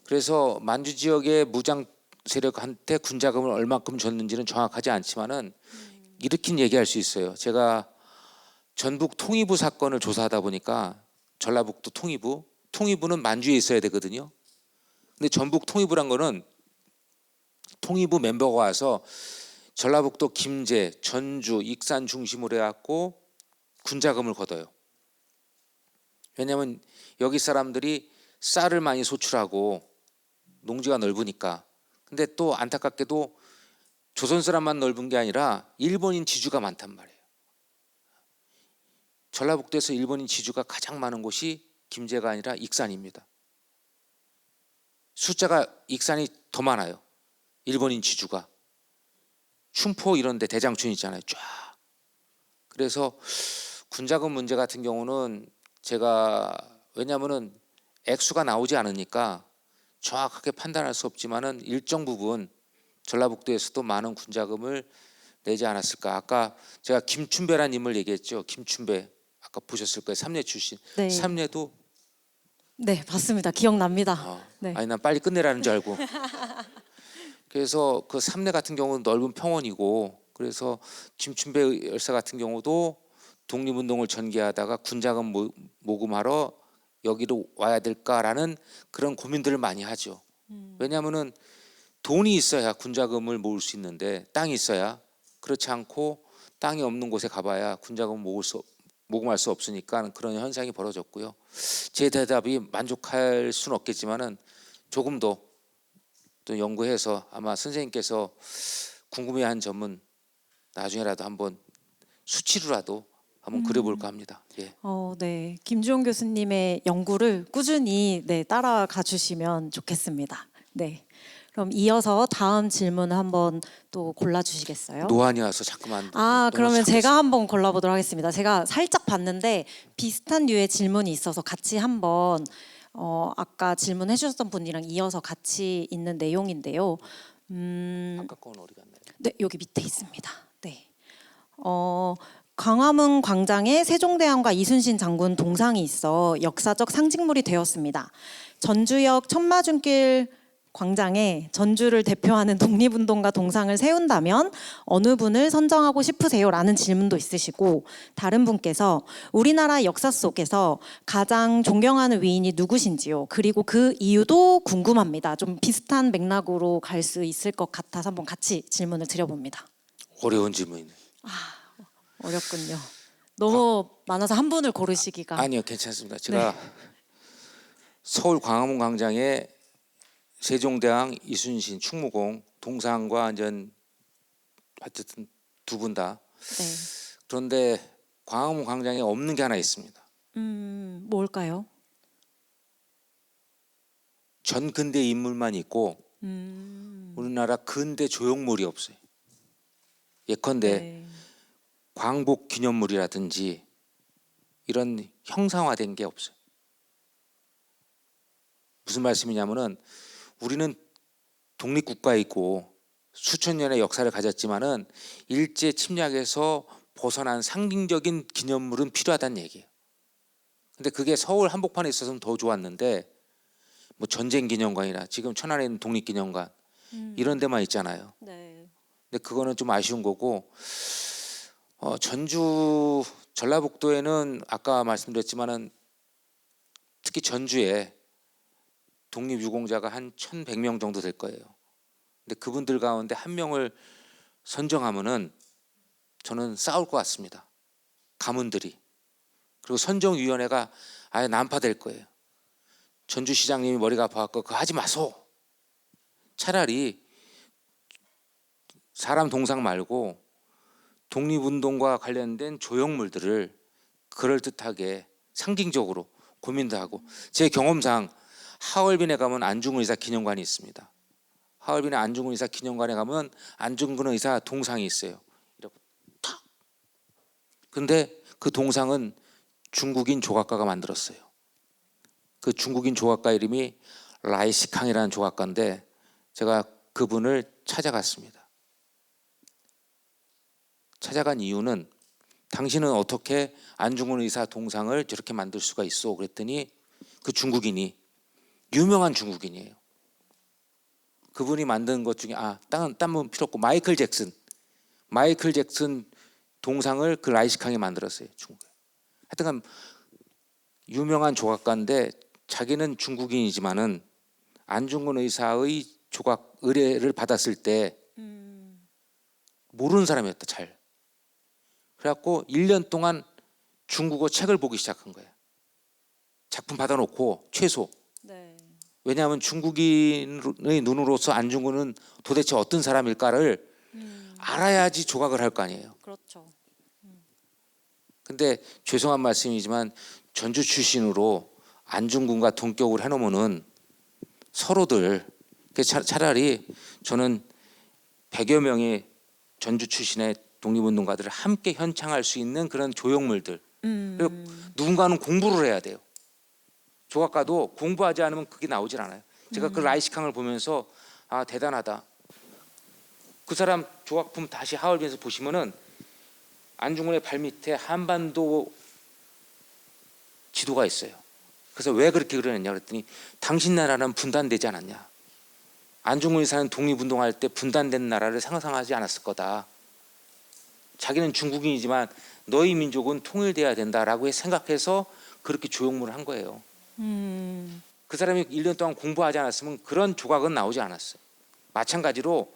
그래서 만주 지역의 무장 세력한테 군자금을 얼마큼 줬는지는 정확하지 않지만은 이렇게 얘기할 수 있어요. 제가 전북 통일부 사건을 조사하다 보니까 전라북도 통일부는 만주에 있어야 되거든요. 근데 전북 통일부란 거는 통일부 멤버가 와서 전라북도 김제, 전주, 익산 중심으로 해갖고 군자금을 걷어요. 왜냐하면 여기 사람들이 쌀을 많이 소출하고 농지가 넓으니까. 근데 또 안타깝게도 조선 사람만 넓은 게 아니라 일본인 지주가 많단 말이에요. 전라북도에서 일본인 지주가 가장 많은 곳이 김제가 아니라 익산입니다. 숫자가 익산이 더 많아요. 일본인 지주가. 춘포 이런 데 대장춘 있잖아요. 쫙. 그래서 군자금 문제 같은 경우는 제가 왜냐하면은 액수가 나오지 않으니까 정확하게 판단할 수 없지만은 일정 부분 전라북도에서도 많은 군자금을 내지 않았을까. 아까 제가 김춘배라는 인물 얘기했죠. 김춘배 아까 보셨을 거예요. 삼례 출신. 네. 삼례도 네, 봤습니다. 기억납니다. 네. 아니 난 빨리 끝내라는 줄 알고. 그래서 그 삼례 같은 경우는 넓은 평원이고 그래서 김춘배 열사 같은 경우도 독립운동을 전개하다가 군자금 모금하러 여기로 와야 될까라는 그런 고민들을 많이 하죠. 왜냐하면은 돈이 있어야 군자금을 모을 수 있는데 땅이 있어야 그렇지 않고 땅이 없는 곳에 가봐야 군자금을 모금할 수 없으니까 그런 현상이 벌어졌고요. 제 대답이 만족할 수는 없겠지만은 조금 더 또 연구해서 아마 선생님께서 궁금해한 점은 나중에라도 한번 수치로라도 한번 그려볼까 합니다. 예. 네. 김주영 교수님의 연구를 꾸준히 따라가 주시면 좋겠습니다. 네. 그럼 이어서 다음 질문 한번 또 골라 주시겠어요? 노안이 와서 자꾸만. 그러면 제가 한번 골라보도록 하겠습니다. 제가 살짝 봤는데 비슷한 류의 질문이 있어서 같이 한번 아까 질문해 주셨던 분이랑 이어서 같이 있는 내용인데요. 아까 건 어디 갔나요? 네, 여기 밑에 있습니다. 네. 광화문 광장에 세종대왕과 이순신 장군 동상이 있어 역사적 상징물이 되었습니다. 전주역 천마중길 광장에 전주를 대표하는 독립운동가 동상을 세운다면 어느 분을 선정하고 싶으세요? 라는 질문도 있으시고, 다른 분께서 우리나라 역사 속에서 가장 존경하는 위인이 누구신지요? 그리고 그 이유도 궁금합니다. 좀 비슷한 맥락으로 갈 수 있을 것 같아서 한번 같이 질문을 드려봅니다. 어려운 질문이네. 어렵군요. 너무 많아서 한 분을 고르시기가. 아니요, 괜찮습니다. 제가 서울 광화문 광장에 세종대왕, 이순신, 충무공 동상과 완전 어쨌든 두 분 다. 네. 그런데 광화문 광장에 없는 게 하나 있습니다. 뭘까요? 전 근대 인물만 있고 우리나라 근대 조형물이 없어요. 예컨대 네. 광복 기념물이라든지 이런 형상화된 게 없어요. 무슨 말씀이냐면은 우리는 독립국가에 있고 수천 년의 역사를 가졌지만은 일제 침략에서 벗어난 상징적인 기념물은 필요하다는 얘기예요. 근데 그게 서울 한복판에 있어서는 더 좋았는데 뭐 전쟁기념관이나 지금 천안에 있는 독립기념관 이런 데만 있잖아요. 네. 근데 그거는 좀 아쉬운 거고 전주 전라북도에는 아까 말씀드렸지만은 특히 전주에 독립유공자가 한 1,100명 정도 될 거예요. 근데 그분들 가운데 한 명을 선정하면은 저는 싸울 것 같습니다. 가문들이. 그리고 선정위원회가 아예 난파될 거예요. 전주시장님이 머리가 아파갖고 그거 하지 마소. 차라리 사람 동상 말고 독립운동과 관련된 조형물들을 그럴듯하게 상징적으로 고민도 하고, 제 경험상 하얼빈에 가면 안중근 의사 기념관이 있습니다. 하얼빈의 안중근 의사 기념관에 가면 안중근 의사 동상이 있어요. 이렇게 탁. 근데 그 동상은 중국인 조각가가 만들었어요. 그 중국인 조각가 이름이 라이시캉이라는 조각가인데 제가 그분을 찾아갔습니다. 찾아간 이유는 당신은 어떻게 안중근 의사 동상을 저렇게 만들 수가 있어? 그랬더니 그 중국인이 유명한 중국인이에요. 그분이 만든 것 중에 딴분 필요 없고 마이클 잭슨 동상을 그 라이시캉이 만들었어요. 중국에. 하여튼 유명한 조각가인데 자기는 중국인이지만은 안중근 의사의 조각 의뢰를 받았을 때 모르는 사람이었다. 잘. 그래갖고 1년 동안 중국어 책을 보기 시작한 거예요. 작품 받아놓고 최소. 네. 왜냐하면 중국인의 눈으로서 안중근은 도대체 어떤 사람일까를 알아야지 조각을 할 거 아니에요. 그렇죠. 근데 죄송한 말씀이지만 전주 출신으로 안중근과 동격을 해놓으면은 서로들, 차라리 저는 100여 명의 전주 출신의 독립운동가들을 함께 현창할 수 있는 그런 조형물들. 그리고 누군가는 공부를 해야 돼요. 조각가도 공부하지 않으면 그게 나오질 않아요. 제가 그 라이시캉을 보면서 대단하다. 그 사람 조각품 다시 하얼빈에서 보시면은 안중근의 발밑에 한반도 지도가 있어요. 그래서 왜 그렇게 그러느냐 그랬더니 당신 나라는 분단되지 않았냐. 안중근 의사는 독립운동할 때 분단된 나라를 상상하지 않았을 거다. 자기는 중국인이지만 너희 민족은 통일돼야 된다라고 생각해서 그렇게 조형물을 한 거예요. 그 사람이 1년 동안 공부하지 않았으면 그런 조각은 나오지 않았어요. 마찬가지로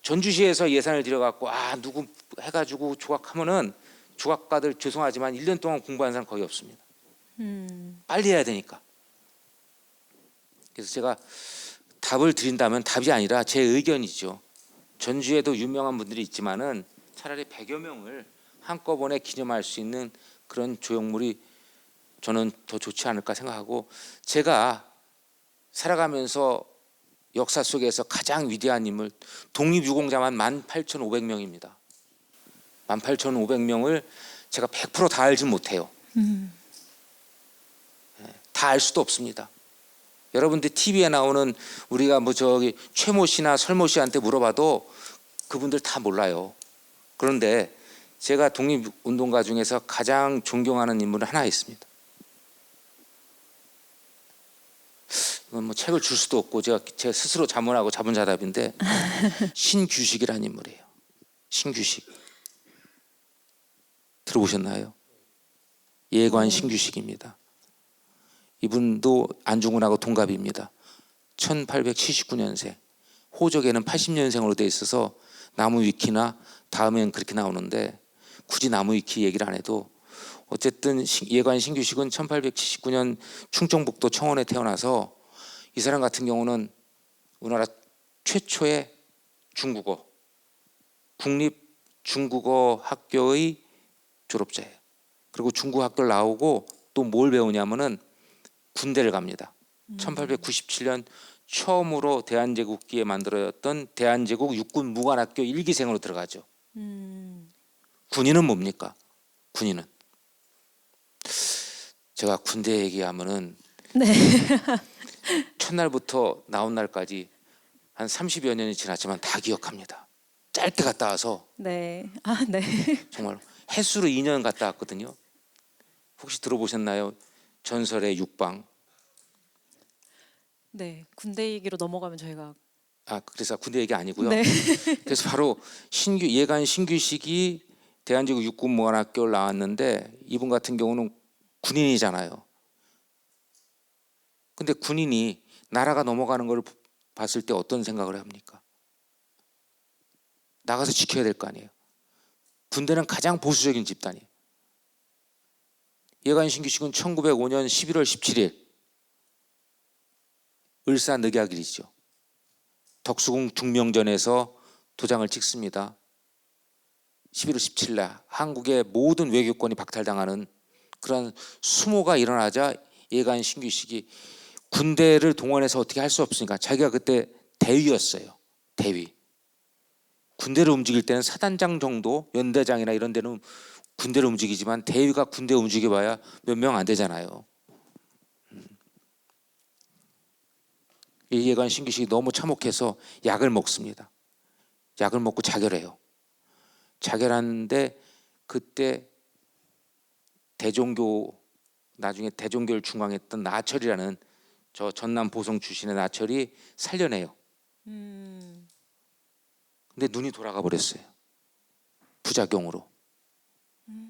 전주시에서 예산을 들여갖고 누구 해가지고 조각하면은 조각가들 죄송하지만 1년 동안 공부한 사람 거의 없습니다. 빨리 해야 되니까. 그래서 제가 답을 드린다면 답이 아니라 제 의견이죠. 전주에도 유명한 분들이 있지만은 차라리 100여 명을 한꺼번에 기념할 수 있는 그런 조형물이 저는 더 좋지 않을까 생각하고, 제가 살아가면서 역사 속에서 가장 위대한 인물, 독립유공자만 18,500명입니다. 18,500명을 제가 100% 다 알지 못해요. 다 알 수도 없습니다. 여러분들 TV에 나오는 우리가 최모 씨나 설모 씨한테 물어봐도 그분들 다 몰라요. 그런데 제가 독립운동가 중에서 가장 존경하는 인물은 하나 있습니다. 이건 책을 줄 수도 없고 제 스스로 자문하고 자문자답인데 신규식이라는 인물이에요. 신규식 들어보셨나요? 예관 신규식입니다. 이분도 안중근하고 동갑입니다. 1879년생. 호적에는 80년생으로 돼 있어서 나무 위키나 다음엔 그렇게 나오는데 굳이 나무 위키 얘기를 안 해도 어쨌든 예관 신규식은 1879년 충청북도 청원에 태어나서 이 사람 같은 경우는 우리나라 최초의 중국어 국립 중국어 학교의 졸업자예요. 그리고 중국어 학교를 나오고 또 뭘 배우냐면은 군대를 갑니다. 1897년 처음으로 대한제국기에 만들어졌던 대한제국 육군 무관학교 1기생으로 들어가죠. 군인은 뭡니까? 군인은 제가 군대 얘기하면은 네. 첫날부터 나온 날까지 한 30여 년이 지났지만 다 기억합니다. 짧게 갔다 와서 네. 네. 정말 횟수로 2년 갔다 왔거든요. 혹시 들어보셨나요? 전설의 육방. 네. 군대 얘기로 넘어가면 저희가 그래서 군대 얘기 아니고요. 네. 그래서 바로 예관 신규식이 대한제국 육군무관학교를 나왔는데 이분 같은 경우는 군인이잖아요. 근데 군인이 나라가 넘어가는 걸 봤을 때 어떤 생각을 합니까? 나가서 지켜야 될 거 아니에요. 군대는 가장 보수적인 집단이에요. 예관 신규식은 1905년 11월 17일 을사늑약일이죠. 덕수궁 중명전에서 도장을 찍습니다. 11월 17일 날 한국의 모든 외교권이 박탈당하는 그런 수모가 일어나자 예관 신규식이 군대를 동원해서 어떻게 할 수 없으니까 자기가 그때 대위였어요. 대위. 군대를 움직일 때는 사단장 정도, 연대장이나 이런 데는 군대를 움직이지만 대위가 군대 움직여봐야 몇 명 안 되잖아요. 이 예관 신규식이 너무 참혹해서 약을 먹습니다. 약을 먹고 자결해요. 자결하는데 그때 대종교, 나중에 대종교를 중앙했던 나철이라는 저 전남 보성 출신의 나철이 살려내요. 근데 눈이 돌아가 버렸어요. 부작용으로.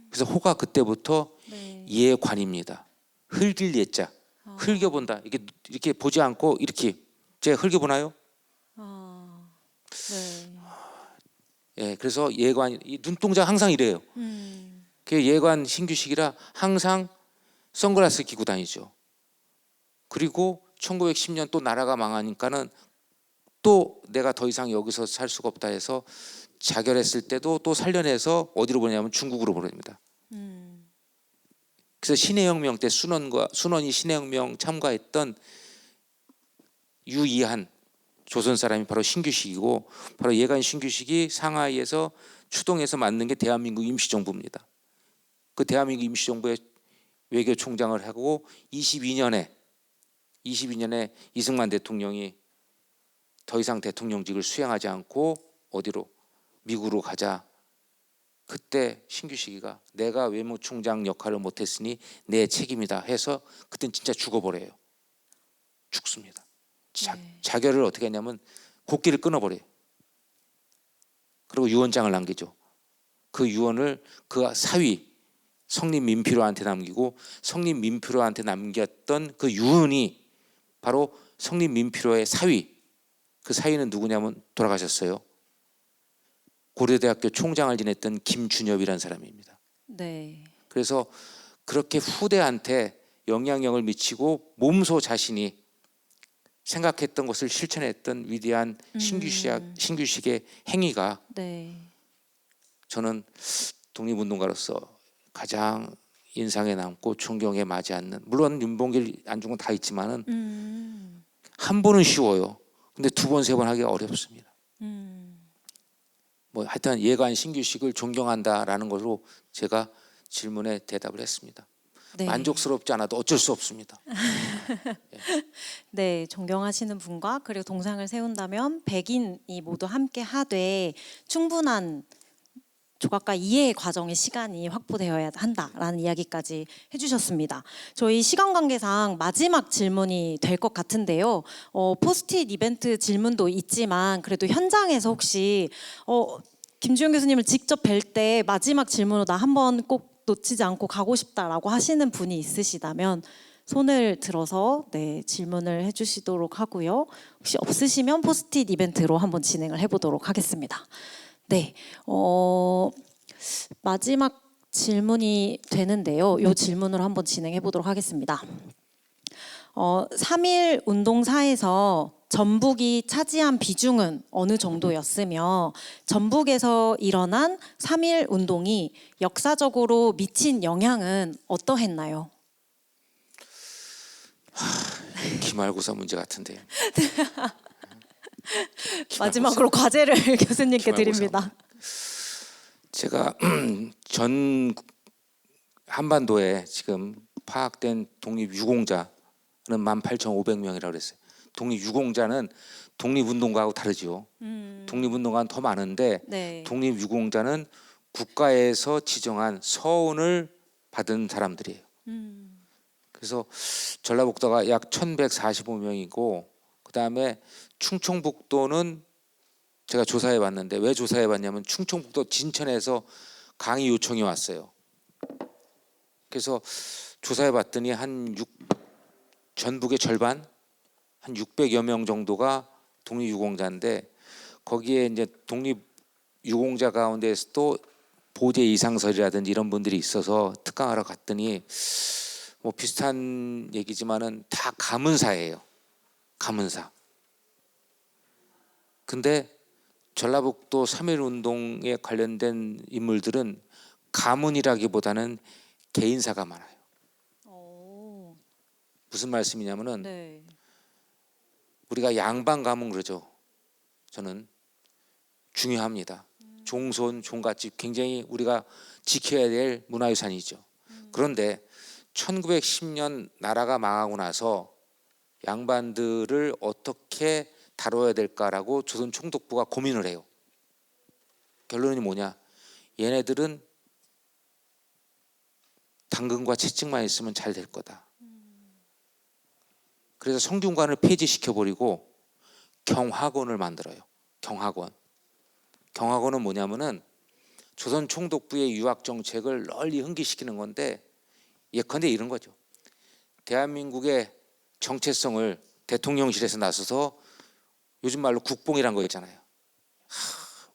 그래서 호가 그때부터 네. 예관입니다. 흘길 예자. 흘겨본다. 이렇게 보지 않고 이렇게. 제가 흘겨보나요? 네. 예, 그래서 예관, 이 눈동자 항상 이래요. 그 예관 신규식이라 항상 선글라스 끼고 다니죠. 그리고 1910년 또 나라가 망하니까는 또 내가 더 이상 여기서 살 수가 없다 해서 자결했을 때도 또 살려내서 어디로 보내냐면 중국으로 보냅니다. 그래서 신해혁명 때 순원이 신해혁명 참가했던 유이한 조선 사람이 바로 신규식이고, 바로 예관 신규식이 상하이에서 추동해서 만든 게 대한민국 임시정부입니다. 그 대한민국 임시정부의 외교총장을 하고 22년에 이승만 대통령이 더 이상 대통령직을 수행하지 않고 어디로, 미국으로 가자. 그때 신규식이가 내가 외무총장 역할을 못했으니 내 책임이다 해서 그땐 진짜 죽어버려요. 죽습니다. 자결을 어떻게 했냐면 곡기를 끊어버려요. 그리고 유언장을 남기죠. 그 유언을 그 사위 성림 민필호한테 남기고, 성림 민필호한테 남겼던 그 유언이 바로 성림 민필호의 사위, 그 사위는 누구냐면 돌아가셨어요. 고려대학교 총장을 지냈던 김준엽이라는 사람입니다. 네. 그래서 그렇게 후대한테 영향력을 미치고 몸소 자신이 생각했던 것을 실천했던 위대한 신규식의 행위가 네. 저는 독립운동가로서 가장 인상에 남고 존경에 맞지 않는, 물론 윤봉길 안중근 다 있지만은 한 번은 쉬워요. 근데 두 번, 세 번 하기가 어렵습니다. 뭐 하여튼 예관 신규식을 존경한다라는 걸로 제가 질문에 대답을 했습니다. 네. 만족스럽지 않아도 어쩔 수 없습니다. 네, 존경하시는 분과 그리고 동상을 세운다면 백인이 모두 함께 하되 충분한 조각과 이해의 과정의 시간이 확보되어야 한다라는 이야기까지 해주셨습니다. 저희 시간 관계상 마지막 질문이 될 것 같은데요. 포스트잇 이벤트 질문도 있지만 그래도 현장에서 혹시 김주영 교수님을 직접 뵐 때 마지막 질문으로 나 한번 꼭 놓치지 않고 가고 싶다라고 하시는 분이 있으시다면 손을 들어서 네, 질문을 해주시도록 하고요. 혹시 없으시면 포스트잇 이벤트로 한번 진행을 해보도록 하겠습니다. 네, 마지막 질문이 되는데요. 이 질문으로 한번 진행해 보도록 하겠습니다. 3.1 운동사에서 전북이 차지한 비중은 어느 정도였으며 전북에서 일어난 3.1 운동이 역사적으로 미친 영향은 어떠했나요? 기말고사 문제 같은데요. 마지막으로 과제를 교수님께 기말고사. 드립니다. 제가 전 한반도에 지금 파악된 독립유공자는 18,500명이라고 그랬어요. 독립유공자는 독립운동가하고 다르죠. 독립운동가는 더 많은데 네. 독립유공자는 국가에서 지정한 서훈을 받은 사람들이에요. 그래서 전라북도가 약 1,145명이고 그다음에 충청북도는 제가 조사해 봤는데, 왜 조사해 봤냐면 충청북도 진천에서 강의 요청이 왔어요. 그래서 조사해 봤더니 전북의 절반 한 600여 명 정도가 독립유공자인데 거기에 이제 독립유공자 가운데서도 보제 이상설이라든지 이런 분들이 있어서 특강하러 갔더니 뭐 비슷한 얘기지만은 다 가문사예요. 가문사. 근데 전라북도 3.1 운동에 관련된 인물들은 가문이라기보다는 개인사가 많아요. 오, 무슨 말씀이냐면은 네. 우리가 양반 가문 그러죠. 저는 중요합니다. 종손, 종갓집 굉장히 우리가 지켜야 될 문화유산이죠. 그런데 1910년 나라가 망하고 나서 양반들을 어떻게 다뤄야 될까라고 조선 총독부가 고민을 해요. 결론이 뭐냐? 얘네들은 당근과 채찍만 있으면 잘 될 거다. 그래서 성균관을 폐지시켜버리고 경학원을 만들어요. 경학원. 경학원은 뭐냐면은 조선 총독부의 유학 정책을 널리 흥기시키는 건데 예컨대 이런 거죠. 대한민국의 정체성을 대통령실에서 나서서 요즘 말로 국뽕이란 거 있잖아요.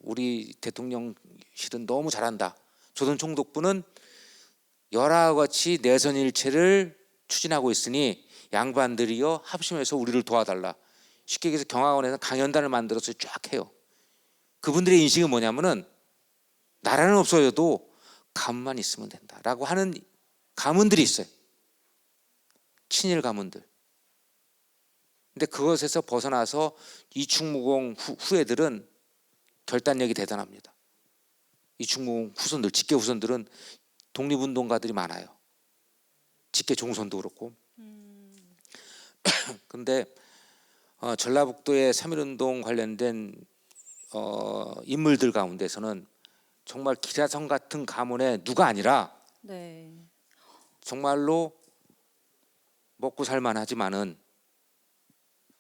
우리 대통령실은 너무 잘한다. 조선 총독부는 열화와 같이 내선 일체를 추진하고 있으니 양반들이여 합심해서 우리를 도와달라. 쉽게 얘기해서 경학원에서 강연단을 만들어서 쫙 해요. 그분들의 인식은 뭐냐면은 나라는 없어져도 가문만 있으면 된다라고 하는 가문들이 있어요. 친일 가문들. 근데 그것에서 벗어나서 이충무공 후예들은 결단력이 대단합니다. 이충무공 후손들, 직계 후손들은 독립운동가들이 많아요. 직계 종손도 그렇고. 근데 전라북도의 3.1운동 관련된 인물들 가운데서는 정말 기라성 같은 가문의 누가 아니라 네. 정말로 먹고 살만하지만은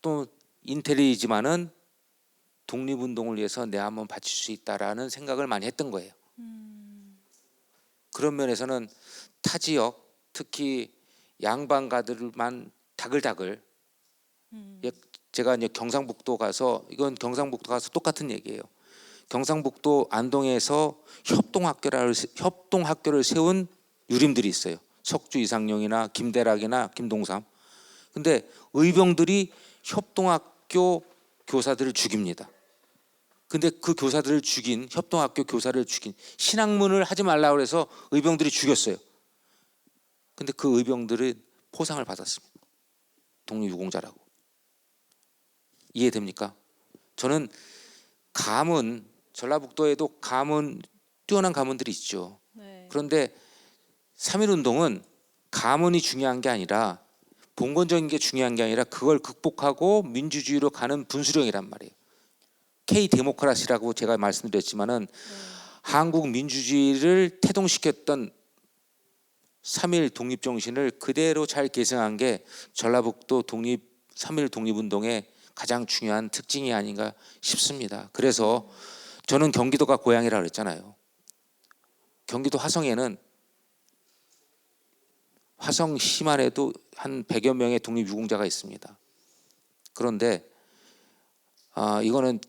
또 인텔리지만은 독립운동을 위해서 내 한번 바칠 수 있다라는 생각을 많이 했던 거예요. 그런 면에서는 타 지역 특히 양반가들만 다글다글 제가 이제 경상북도 가서 이건 경상북도 가서 똑같은 얘기예요. 경상북도 안동에서 협동학교를 세운 유림들이 있어요. 석주 이상용이나 김대락이나 김동삼. 근데 의병들이 협동학교 교사들을 죽입니다. 근데 그 교사들을 죽인 협동학교 교사를 죽인 신학문을 하지 말라고 해서 의병들이 죽였어요. 근데 그 의병들은 포상을 받았습니다. 독립유공자라고. 이해됩니까? 저는 가문 전라북도에도 가문 뛰어난 가문들이 있죠. 네. 그런데 3.1 운동은 가문이 중요한 게 아니라 봉건적인 게 중요한 게 아니라 그걸 극복하고 민주주의로 가는 분수령이란 말이에요. K 데모크라시라고 제가 말씀드렸지만은 한국 민주주의를 태동시켰던 3.1 독립 정신을 그대로 잘 계승한 게 전라북도 3.1 독립운동의 가장 중요한 특징이 아닌가 싶습니다. 그래서 저는 경기도가 고향이라 그랬잖아요. 경기도 화성에는 화성시만 해도 한 100여 명의 독립유공자가 있습니다. 그런데 이거는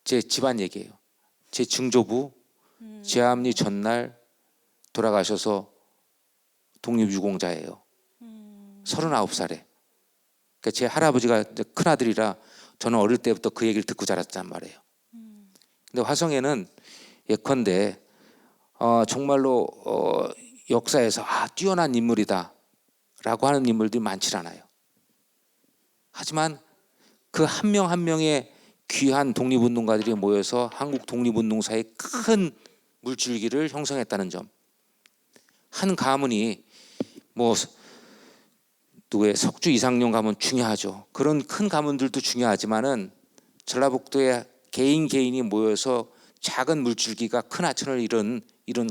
제 집안 얘기예요. 제 증조부 제암리 전날 돌아가셔서 독립유공자예요. 39살에. 그러니까 제 할아버지가 큰 아들이라 저는 어릴 때부터 그 얘기를 듣고 자랐단 말이에요. 근데 화성에는 예컨대 정말로 역사에서 뛰어난 인물이다라고 하는 인물들이 많지 않아요. 하지만 그 한 명 한 명의 귀한 독립운동가들이 모여서 한국 독립운동사의 큰 물줄기를 형성했다는 점. 한 가문이 뭐 누구의 석주 이상용 가문 중요하죠. 그런 큰 가문들도 중요하지만은 전라북도의 개인이 모여서 작은 물줄기가 큰 하천을 이룬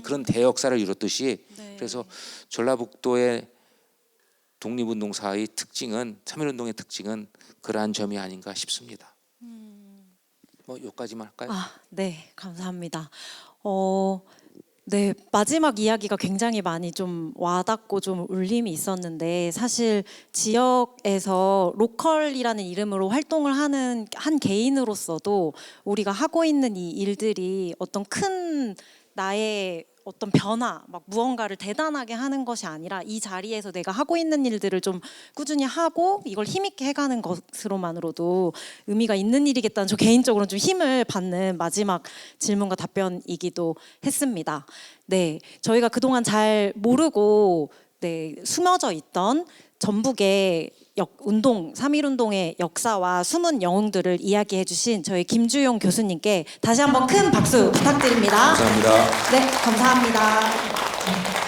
그런 대역사를 이뤘듯이 네. 그래서 전라북도의 독립운동사의 특징은 3.1운동의 특징은 그러한 점이 아닌가 싶습니다. 뭐 여기까지만 할까요? 네, 감사합니다. 네, 마지막 이야기가 굉장히 많이 좀 와닿고 좀 울림이 있었는데 사실 지역에서 로컬이라는 이름으로 활동을 하는 한 개인으로서도 우리가 하고 있는 이 일들이 어떤 큰 나의 어떤 변화, 막 무언가를 대단하게 하는 것이 아니라 이 자리에서 내가 하고 있는 일들을 좀 꾸준히 하고 이걸 힘있게 해가는 것으로만으로도 의미가 있는 일이겠다는 저 개인적으로는 좀 힘을 받는 마지막 질문과 답변이기도 했습니다. 네, 저희가 그동안 잘 모르고 숨어져 있던 전북의 운동, 3.1운동의 역사와 숨은 영웅들을 이야기해 주신 저희 김주용 교수님께 다시 한번 큰 박수 부탁드립니다. 감사합니다. 네, 감사합니다.